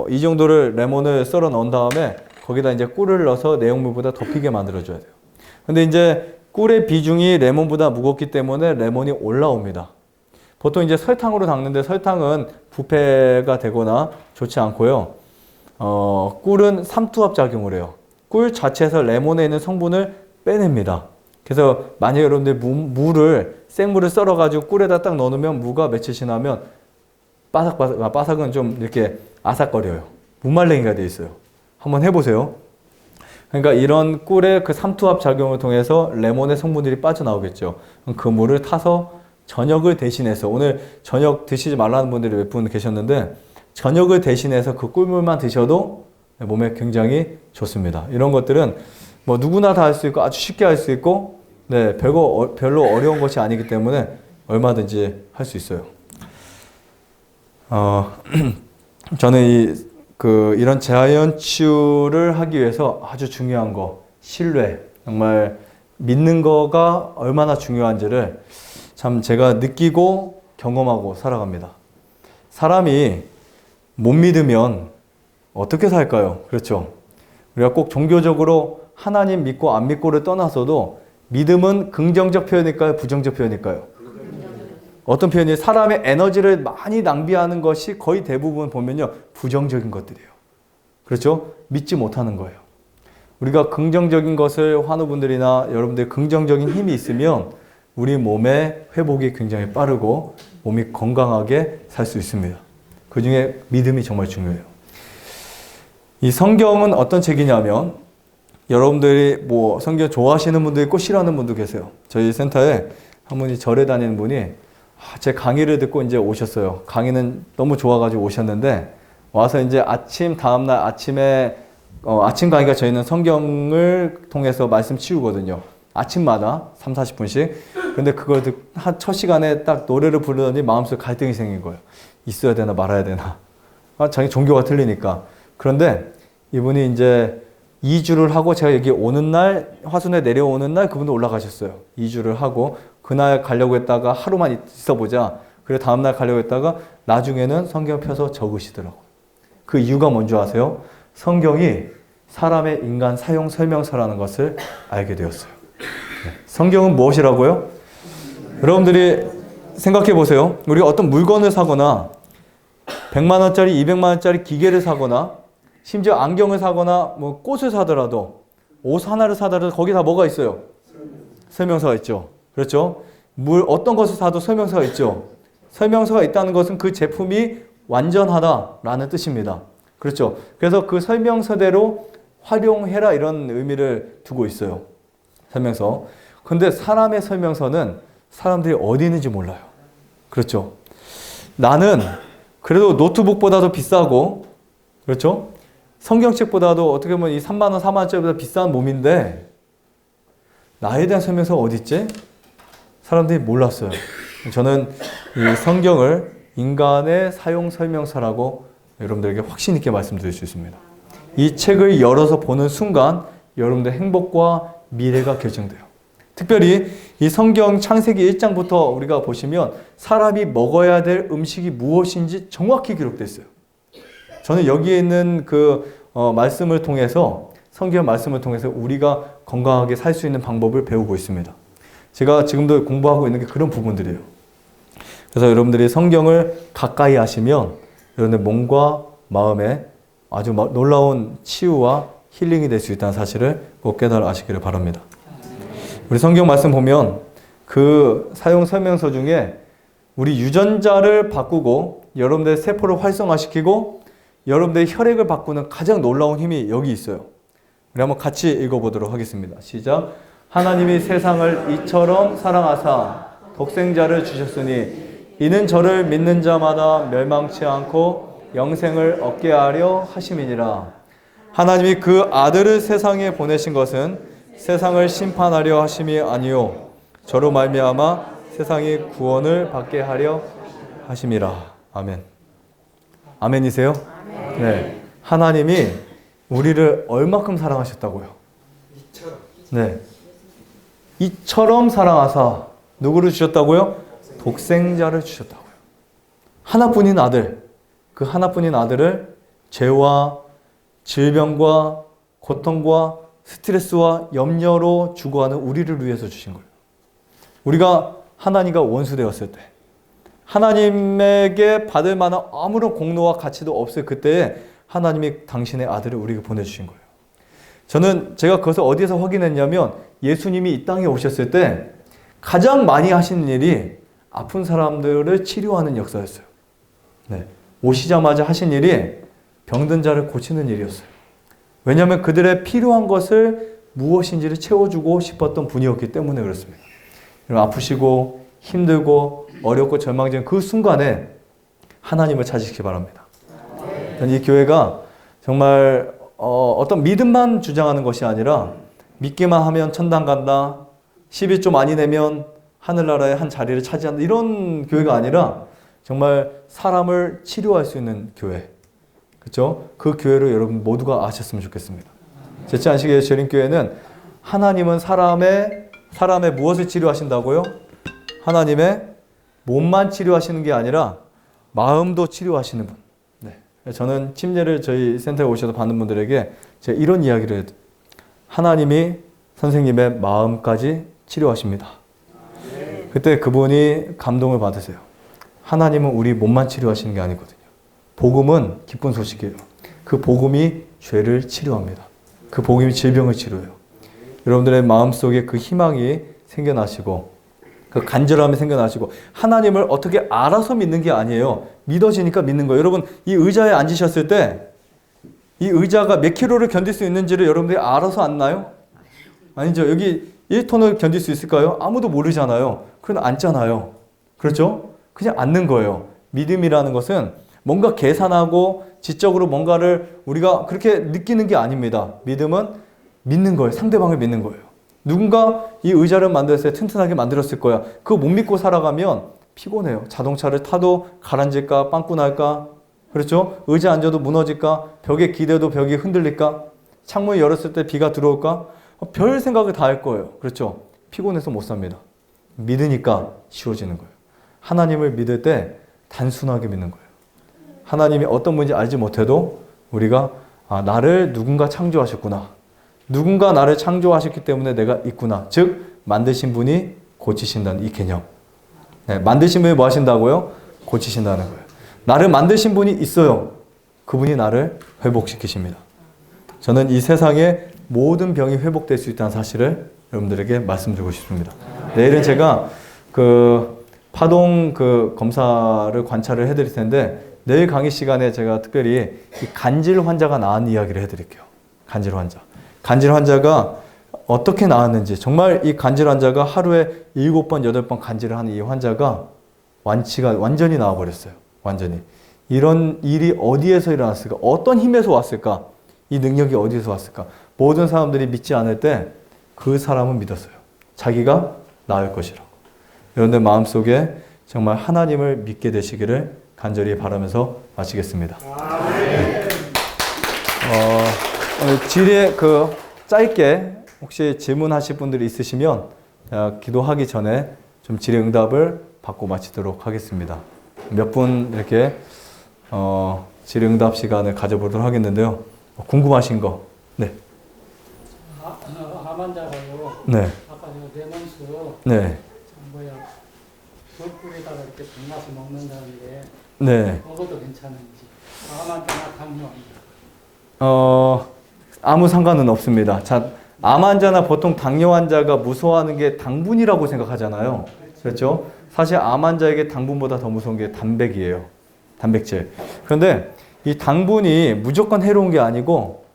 Speaker 1: 이 정도를 레몬을 썰어 넣은 다음에 거기다 이제 꿀을 넣어서 내용물보다 덮이게 만들어줘야 돼요. 근데 이제 꿀의 비중이 레몬보다 무겁기 때문에 레몬이 올라옵니다. 보통 이제 설탕으로 닦는데 설탕은 부패가 되거나 좋지 않고요. 꿀은 삼투압 작용을 해요. 꿀 자체에서 레몬에 있는 성분을 빼냅니다. 그래서 만약 여러분들 생물을 썰어가지고 꿀에다 딱 넣어놓으면 무가 며칠 지나면 바삭은 좀 이렇게 아삭거려요. 무말랭이가 돼 있어요. 한번 해보세요. 그러니까 이런 꿀의 그 삼투압 작용을 통해서 레몬의 성분들이 빠져나오겠죠. 그 물을 타서 저녁을 대신해서 오늘 저녁 드시지 말라는 분들이 몇 분 계셨는데 저녁을 대신해서 그 꿀물만 드셔도 몸에 굉장히 좋습니다. 이런 것들은 뭐 누구나 다 할 수 있고 아주 쉽게 할 수 있고 별로 어려운 것이 아니기 때문에 얼마든지 할 수 있어요. 저는 이런 자연 치유를 하기 위해서 아주 중요한 거, 신뢰, 정말 믿는 거가 얼마나 중요한지를 참 제가 느끼고 경험하고 살아갑니다. 사람이 못 믿으면 어떻게 살까요? 그렇죠? 우리가 꼭 종교적으로 하나님 믿고 안 믿고를 떠나서도 믿음은 긍정적 표현일까요? 부정적 표현일까요? 어떤 표현이 사람의 에너지를 많이 낭비하는 것이 거의 대부분 보면요. 부정적인 것들이에요. 그렇죠? 믿지 못하는 거예요. 우리가 긍정적인 것을 환우분들이나 여러분들 긍정적인 힘이 있으면 우리 몸의 회복이 굉장히 빠르고 몸이 건강하게 살 수 있습니다. 그 중에 믿음이 정말 중요해요. 이 성경은 어떤 책이냐면 여러분들이 성경 좋아하시는 분도 있고 싫어하는 분도 계세요. 저희 센터에 한 분이 절에 다니는 분이 제 강의를 듣고 이제 오셨어요. 강의는 너무 좋아가지고 오셨는데 와서 이제 다음날 아침에 아침 강의가 저희는 성경을 통해서 말씀 치우거든요. 아침마다 3, 40분씩. 근데 그걸 첫 시간에 딱 노래를 부르더니 마음속에 갈등이 생긴 거예요. 있어야 되나 말아야 되나. 자기 종교가 틀리니까. 그런데 이분이 이제 2주를 하고 제가 여기 오는 날, 화순에 내려오는 날 그분도 올라가셨어요. 2주를 하고 그날 가려고 했다가 하루만 있어보자. 그래 다음날 가려고 했다가 나중에는 성경 펴서 적으시더라고요. 그 이유가 뭔지 아세요? 성경이 사람의 인간 사용 설명서라는 것을 알게 되었어요. 성경은 무엇이라고요? 여러분들이 생각해 보세요. 우리가 어떤 물건을 사거나 100만 원짜리, 200만 원짜리 기계를 사거나 심지어 안경을 사거나 꽃을 사더라도 옷 하나를 사더라도 거기 다 뭐가 있어요? 설명서가 있죠. 그렇죠? 어떤 것을 사도 설명서가 있죠. 설명서가 있다는 것은 그 제품이 완전하다라는 뜻입니다. 그렇죠? 그래서 그 설명서대로 활용해라 이런 의미를 두고 있어요. 설명서. 근데 사람의 설명서는 사람들이 어디 있는지 몰라요. 그렇죠? 나는 그래도 노트북보다도 비싸고 그렇죠? 성경책보다도 어떻게 보면 이 3만 원, 4만 원짜리보다 비싼 몸인데 나에 대한 설명서가 어디 있지? 사람들이 몰랐어요. 저는 이 성경을 인간의 사용 설명서라고 여러분들에게 확신 있게 말씀드릴 수 있습니다. 이 책을 열어서 보는 순간 여러분들의 행복과 미래가 결정돼요. 특별히 이 성경 창세기 1장부터 우리가 보시면 사람이 먹어야 될 음식이 무엇인지 정확히 기록되어 있어요. 저는 여기에 있는 말씀을 통해서 성경 말씀을 통해서 우리가 건강하게 살 수 있는 방법을 배우고 있습니다. 제가 지금도 공부하고 있는 게 그런 부분들이에요. 그래서 여러분들이 성경을 가까이 하시면 여러분의 몸과 마음에 아주 놀라운 치유와 힐링이 될 수 있다는 사실을 꼭 깨달아 아시기를 바랍니다. 우리 성경 말씀 보면 그 사용 설명서 중에 우리 유전자를 바꾸고 여러분들의 세포를 활성화시키고 여러분들의 혈액을 바꾸는 가장 놀라운 힘이 여기 있어요. 우리 한번 같이 읽어보도록 하겠습니다. 시작. 하나님이 세상을 이처럼 사랑하사 독생자를 주셨으니 이는 저를 믿는 자마다 멸망치 않고 영생을 얻게 하려 하심이니라. 하나님이 그 아들을 세상에 보내신 것은 세상을 심판하려 하심이 아니요 저로 말미암아 세상이 구원을 받게 하려 하심이라. 아멘. 아멘이세요? 아멘. 네. 하나님이 우리를 얼마큼 사랑하셨다고요? 네. 이처럼 사랑하사 누구를 주셨다고요? 독생자를 주셨다고요. 하나뿐인 아들, 그 하나뿐인 아들을 죄와 질병과 고통과 스트레스와 염려로 죽어가는 우리를 위해서 주신 거예요. 우리가 하나님과 원수되었을 때 하나님에게 받을 만한 아무런 공로와 가치도 없을 그때에 하나님이 당신의 아들을 우리에게 보내주신 거예요. 제가 그것을 어디에서 확인했냐면 예수님이 이 땅에 오셨을 때 가장 많이 하시는 일이 아픈 사람들을 치료하는 역사였어요. 네. 오시자마자 하신 일이 병든 자를 고치는 일이었어요. 왜냐하면 그들의 필요한 것을 무엇인지를 채워주고 싶었던 분이었기 때문에 그렇습니다. 아프시고 힘들고 어렵고 절망적인 그 순간에 하나님을 찾으시기 바랍니다. 이 교회가 정말 어떤 믿음만 주장하는 것이 아니라 믿기만 하면 천당 간다, 10일 좀 많이 내면 하늘나라의 한 자리를 차지한다, 이런 교회가 아니라 정말 사람을 치료할 수 있는 교회, 그렇죠? 그 교회로 여러분 모두가 아셨으면 좋겠습니다. 제치안식의 재림교회는 하나님은 사람의 무엇을 치료하신다고요? 하나님의 몸만 치료하시는 게 아니라 마음도 치료하시는 분. 네. 저는 침례를 저희 센터에 오셔서 받는 분들에게 제가 이런 이야기를 해요. 하나님이 선생님의 마음까지 치료하십니다. 그때 그분이 감동을 받으세요. 하나님은 우리 몸만 치료하시는 게 아니거든요. 복음은 기쁜 소식이에요. 그 복음이 죄를 치료합니다. 그 복음이 질병을 치료해요. 여러분들의 마음속에 그 희망이 생겨나시고 그 간절함이 생겨나시고 하나님을 어떻게 알아서 믿는 게 아니에요. 믿어지니까 믿는 거예요. 여러분 이 의자에 앉으셨을 때 이 의자가 몇 킬로를 견딜 수 있는지를 여러분들이 알아서 앉나요? 아니죠. 여기 1톤을 견딜 수 있을까요? 아무도 모르잖아요. 그럼 앉잖아요. 그렇죠? 그냥 앉는 거예요. 믿음이라는 것은 뭔가 계산하고 지적으로 뭔가를 우리가 그렇게 느끼는 게 아닙니다. 믿음은 믿는 거예요. 상대방을 믿는 거예요. 누군가 이 의자를 만들었을 때 튼튼하게 만들었을 거야. 그거 못 믿고 살아가면 피곤해요. 자동차를 타도 가라앉을까, 빵꾸 날까, 그렇죠? 의자 앉아도 무너질까, 벽에 기대도 벽이 흔들릴까, 창문 열었을 때 비가 들어올까, 별 생각을 다 할 거예요. 그렇죠? 피곤해서 못 삽니다. 믿으니까 쉬워지는 거예요. 하나님을 믿을 때 단순하게 믿는 거예요. 하나님이 어떤 분인지 알지 못해도 우리가 나를 누군가 창조하셨구나. 누군가 나를 창조하셨기 때문에 내가 있구나. 즉 만드신 분이 고치신다는 이 개념. 네, 만드신 분이 뭐 하신다고요? 고치신다는 거예요. 나를 만드신 분이 있어요. 그분이 나를 회복시키십니다. 저는 이 세상의 모든 병이 회복될 수 있다는 사실을 여러분들에게 말씀드리고 싶습니다. 내일은 제가 파동 검사를 관찰을 해드릴 텐데 내일 강의 시간에 제가 특별히 이 간질 환자가 나은 이야기를 해드릴게요. 간질 환자. 간질 환자가 어떻게 나았는지, 정말 이 간질 환자가 하루에 7번, 8번 간질을 하는 이 환자가 완전히 나와버렸어요. 완전히. 이런 일이 어디에서 일어났을까? 어떤 힘에서 왔을까? 이 능력이 어디에서 왔을까? 모든 사람들이 믿지 않을 때 그 사람은 믿었어요. 자기가 나을 것이라고. 여러분들 마음속에 정말 하나님을 믿게 되시기를 간절히 바라면서 마치겠습니다. 네. 오늘 지뢰 짧게 혹시 질문하실 분들이 있으시면 기도하기 전에 좀 질의응답을 받고 마치도록 하겠습니다. 몇 분 이렇게 질의응답 시간을 가져보도록 하겠는데요. 궁금하신 거? 네.
Speaker 4: 암 환자가요.
Speaker 1: 네.
Speaker 4: 아까 내가 뇌먼스
Speaker 1: 네.
Speaker 4: 뭐야 돌꿀에다가 이렇게 담가서 먹는다는데
Speaker 1: 네.
Speaker 4: 먹어도 괜찮은지 암환자나 당뇨
Speaker 1: 아무 상관은 없습니다. 자, 암 환자나 보통 당뇨 환자가 무서워하는 게 당분이라고 생각하잖아요. 그렇죠? 사실 암 환자에게 당분보다 더 무서운 게 단백이에요. 단백질. 그런데 이 당분이 무조건 해로운 게 아니고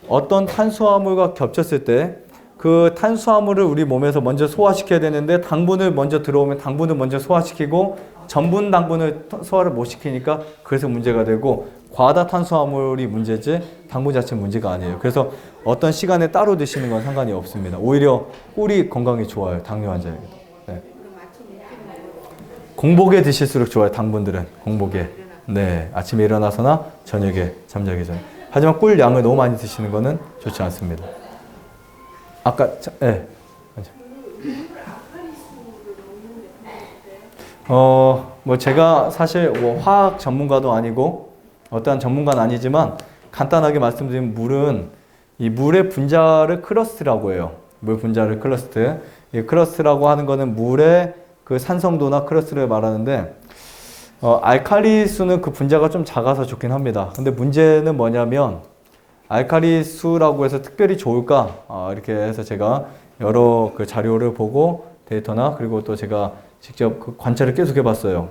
Speaker 1: 어떤 탄수화물과 겹쳤을 때 그 탄수화물을 우리 몸에서 먼저 소화시켜야 되는데 당분을 먼저 들어오면 당분을 먼저 소화시키고 전분 당분을 소화를 못 시키니까 그래서 문제가 되고 과다 탄수화물이 문제지 당분 자체는 문제가 아니에요. 그래서 어떤 시간에 따로 드시는 건 상관이 없습니다. 오히려 꿀이 건강에 좋아요. 당뇨 환자에게도. 네. 공복에 드실수록 좋아요. 당분들은 공복에. 네, 아침에 일어나서나 저녁에 잠자기 전에. 하지만 꿀 양을 너무 많이 드시는 거는 좋지 않습니다. 아까 네. 뭐 제가 사실 뭐 화학 전문가도 아니고 어떠한 전문가는 아니지만 간단하게 말씀드리면 물은 이 물의 분자를 크러스트라고 해요. 물 분자를 크러스트. 이 크러스트라고 하는 거는 물의 그 산성도나 크러스트를 말하는데 알칼리수는 그 분자가 좀 작아서 좋긴 합니다. 근데 문제는 뭐냐면 알칼리수라고 해서 특별히 좋을까? 이렇게 해서 제가 여러 그 자료를 보고 데이터나 그리고 또 제가 직접 그 관찰을 계속 해봤어요.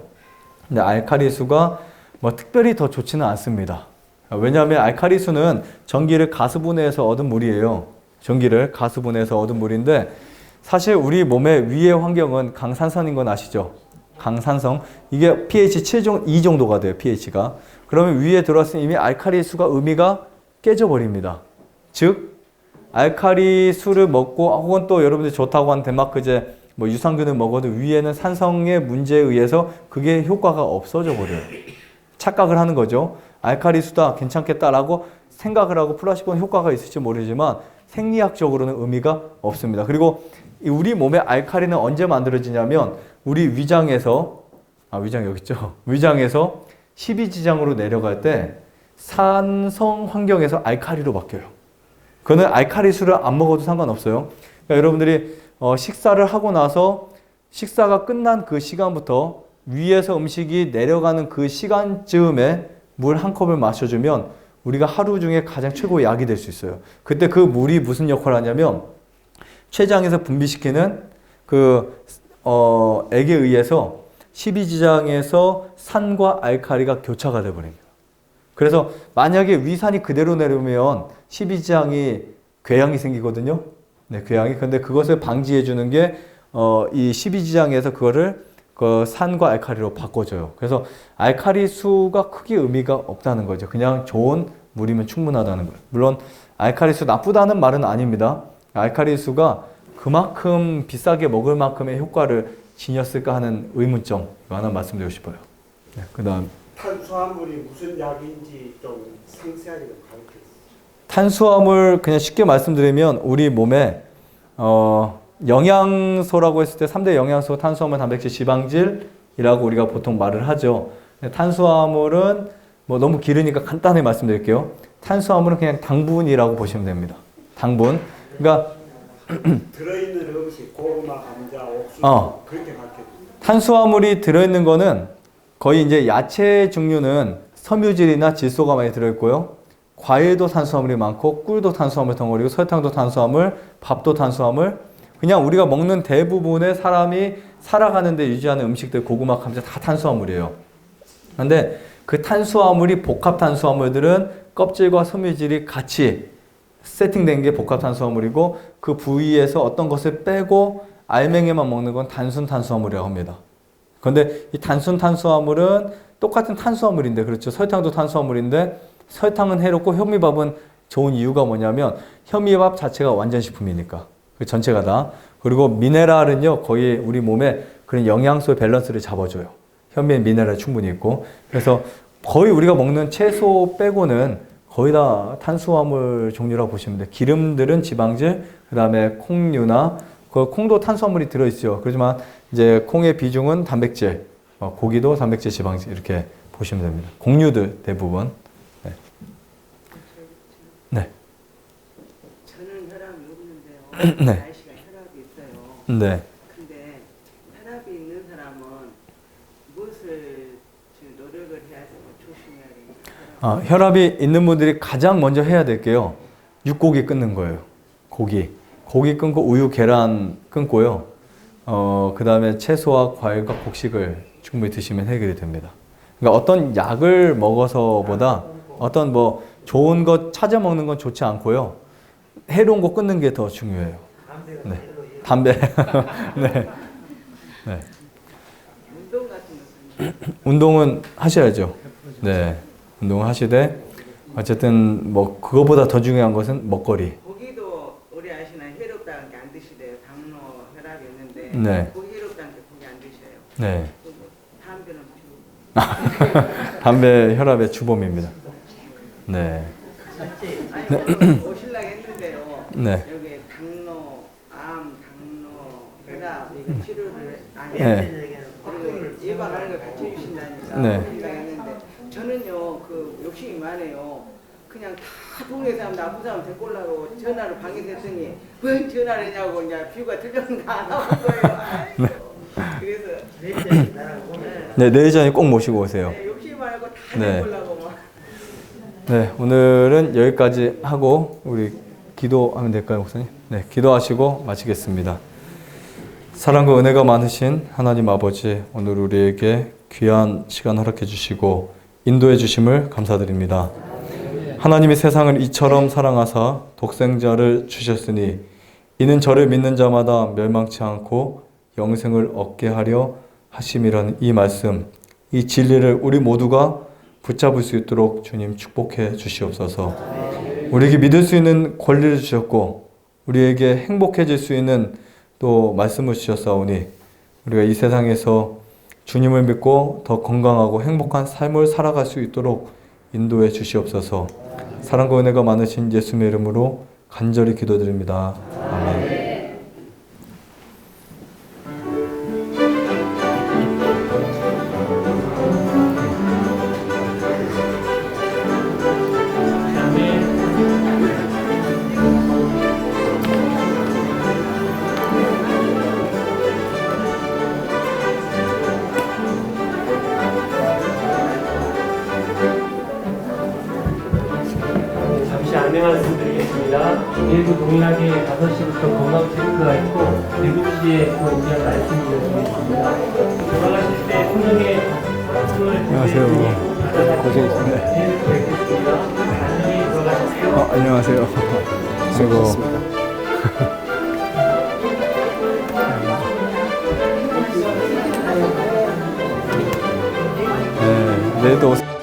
Speaker 1: 근데 알칼리수가 뭐 특별히 더 좋지는 않습니다. 왜냐하면 알칼리수는 전기를 가스분해해서 얻은 물이에요. 전기를 가스분해해서 얻은 물인데 사실 우리 몸의 위의 환경은 강산성인 건 아시죠? 강산성. 이게 pH 2 정도가 돼요. pH가. 그러면 위에 들어왔으면 이미 알칼리수가 의미가 깨져버립니다. 즉 알칼리 수를 먹고 혹은 또 여러분들이 좋다고 하는 덴마크제 뭐 유산균을 먹어도 위에는 산성의 문제에 의해서 그게 효과가 없어져 버려요. 착각을 하는 거죠. 알칼리 수다 괜찮겠다라고 생각을 하고 플라시보는 효과가 있을지 모르지만 생리학적으로는 의미가 없습니다. 그리고 우리 몸의 알칼리는 언제 만들어지냐면 우리 위장에서 위장 여기 있죠. 위장에서 12지장으로 내려갈 때 산성 환경에서 알칼리로 바뀌어요. 그거는 알칼리 수를 안 먹어도 상관없어요. 그러니까 여러분들이 식사를 하고 나서 식사가 끝난 그 시간부터 위에서 음식이 내려가는 그 시간쯤에 물 한 컵을 마셔주면 우리가 하루 중에 가장 최고의 약이 될 수 있어요. 그때 그 물이 무슨 역할을 하냐면 췌장에서 분비시키는 액에 의해서 12지장에서 산과 알칼리가 교차가 되어버립니다. 그래서 만약에 위산이 그대로 내려오면 12지장이 궤양이 생기거든요. 네, 궤양이. 근데 그것을 방지해 주는 게 이 12지장에서 그거를 산과 알칼리로 바꿔줘요. 그래서 알칼리 수가 크게 의미가 없다는 거죠. 그냥 좋은 물이면 충분하다는 거예요. 물론 알칼리 수 나쁘다는 말은 아닙니다. 알칼리 수가 그만큼 비싸게 먹을 만큼의 효과를 지녔을까 하는 의문점 이거 하나 말씀드리고 싶어요. 네, 그다음
Speaker 3: 탄수화물이 무슨 약인지 좀 상세하게 좀 가르쳐주세요.
Speaker 1: 탄수화물 그냥 쉽게 말씀드리면 우리 몸에 영양소라고 했을 때 3대 영양소 탄수화물, 단백질, 지방질이라고 우리가 보통 말을 하죠. 탄수화물은 뭐 너무 길으니까 간단히 말씀드릴게요. 탄수화물은 그냥 당분이라고 보시면 됩니다. 당분. 그러니까
Speaker 3: 들어있는 음식, 고구마, 감자, 옥수수 그렇게 가르쳐주세요.
Speaker 1: 탄수화물이 들어있는 거는 거의 이제 야채 종류는 섬유질이나 질소가 많이 들어있고요. 과일도 탄수화물이 많고 꿀도 탄수화물 덩어리고 설탕도 탄수화물, 밥도 탄수화물. 그냥 우리가 먹는 대부분의 사람이 살아가는 데 유지하는 음식들 고구마, 감자 다 탄수화물이에요. 그런데 그 탄수화물이 복합 탄수화물들은 껍질과 섬유질이 같이 세팅된 게 복합 탄수화물이고 그 부위에서 어떤 것을 빼고 알맹이만 먹는 건 단순 탄수화물이라고 합니다. 그런데 이 단순 탄수화물은 똑같은 탄수화물인데 그렇죠. 설탕도 탄수화물인데 설탕은 해롭고 현미밥은 좋은 이유가 뭐냐면 현미밥 자체가 완전식품이니까 그 전체가 다. 그리고 미네랄은요 거의 우리 몸에 그런 영양소의 밸런스를 잡아줘요. 현미엔 미네랄 충분히 있고 그래서 거의 우리가 먹는 채소 빼고는 거의 다 탄수화물 종류라고 보시면 돼요. 기름들은 지방질, 그 다음에 콩류나 그 콩도 탄수화물이 들어있죠. 그렇지만 이제 콩의 비중은 단백질, 고기도 단백질, 지방질 이렇게 보시면 됩니다. 곡류들 대부분. 네. 네.
Speaker 2: 저는 혈압이 없는데요.
Speaker 1: 네.
Speaker 2: 날씨가 혈압이 있어요.
Speaker 1: 네. 혈압이 있는 분들이 가장 먼저 해야 될 게요. 육고기 끊는 거예요. 고기 끊고 우유, 계란 끊고요. 그 다음에 채소와 과일과 곡식을 충분히 드시면 해결이 됩니다. 그러니까 어떤 약을 먹어서보다 어떤 뭐 좋은 것 찾아 먹는 건 좋지 않고요. 해로운 거 끊는 게 더 중요해요. 네. 담배. 네. 네.
Speaker 2: 운동 같은 것은
Speaker 1: 운동은 하셔야죠. 네. 운동을 하시되 어쨌든 뭐 그거보다 더 중요한 것은 먹거리.
Speaker 2: 고기도 우리 아시나 해롭다는 게 안 드시대요. 당뇨, 혈압이 있는데
Speaker 1: 네.
Speaker 2: 고기 해롭다는 게 고기 안 드셔요.
Speaker 1: 네.
Speaker 2: 담배는
Speaker 1: 담배 혈압의 주범입니다. 네.
Speaker 2: 아니 오실라 했는데요.
Speaker 1: 네.
Speaker 2: 여기 당뇨, 암, 당뇨, 혈압 이거 치료를 아니
Speaker 1: 네.
Speaker 2: 그리고 예방하는 걸 같이 해주신다니까
Speaker 1: 네.
Speaker 2: 오실라 했는데 저는요 그 욕심이 많아요. 그냥 다 동네 사람 나쁜 사람 데리고 오려고 전화를 방에서 했더니 왜 전화를 했냐고 이제 뷰가 들렸는가 안 나온 거예요. 아이고. 그래서
Speaker 1: 네, 내일전에 꼭 모시고 오세요.
Speaker 2: 네, 욕심 말고 다
Speaker 1: 네.
Speaker 2: 데리고 오려고 막.
Speaker 1: 네, 오늘은 여기까지 하고 우리 기도하면 될까요, 목사님? 네, 기도하시고 마치겠습니다. 사랑과 은혜가 많으신 하나님 아버지, 오늘 우리에게 귀한 시간 허락해 주시고 인도해 주심을 감사드립니다. 하나님이 세상을 이처럼 사랑하사 독생자를 주셨으니 이는 저를 믿는 자마다 멸망치 않고 영생을 얻게 하려 하심이라는 이 말씀, 이 진리를 우리 모두가 붙잡을 수 있도록 주님 축복해 주시옵소서. 우리에게 믿을 수 있는 권리를 주셨고 우리에게 행복해질 수 있는 또 말씀을 주셨사오니 우리가 이 세상에서 주님을 믿고 더 건강하고 행복한 삶을 살아갈 수 있도록 인도해 주시옵소서. 사랑과 은혜가 많으신 예수님의 이름으로 간절히 기도드립니다. 아멘.
Speaker 5: 잠시 안내 말씀드리겠습니다. 일부 동일하게 5시부터 건강 체크가 있고 7시에 또 우리가 말씀을 드리겠습니다. 돌아가실 때 손정에 손을
Speaker 1: 안녕하세요. 고생했습니다.
Speaker 5: 내일 또 뵙겠습니다. 안녕히 돌아가십시오.
Speaker 1: 안녕하세요. 아이고. 네, 내일도 오세요.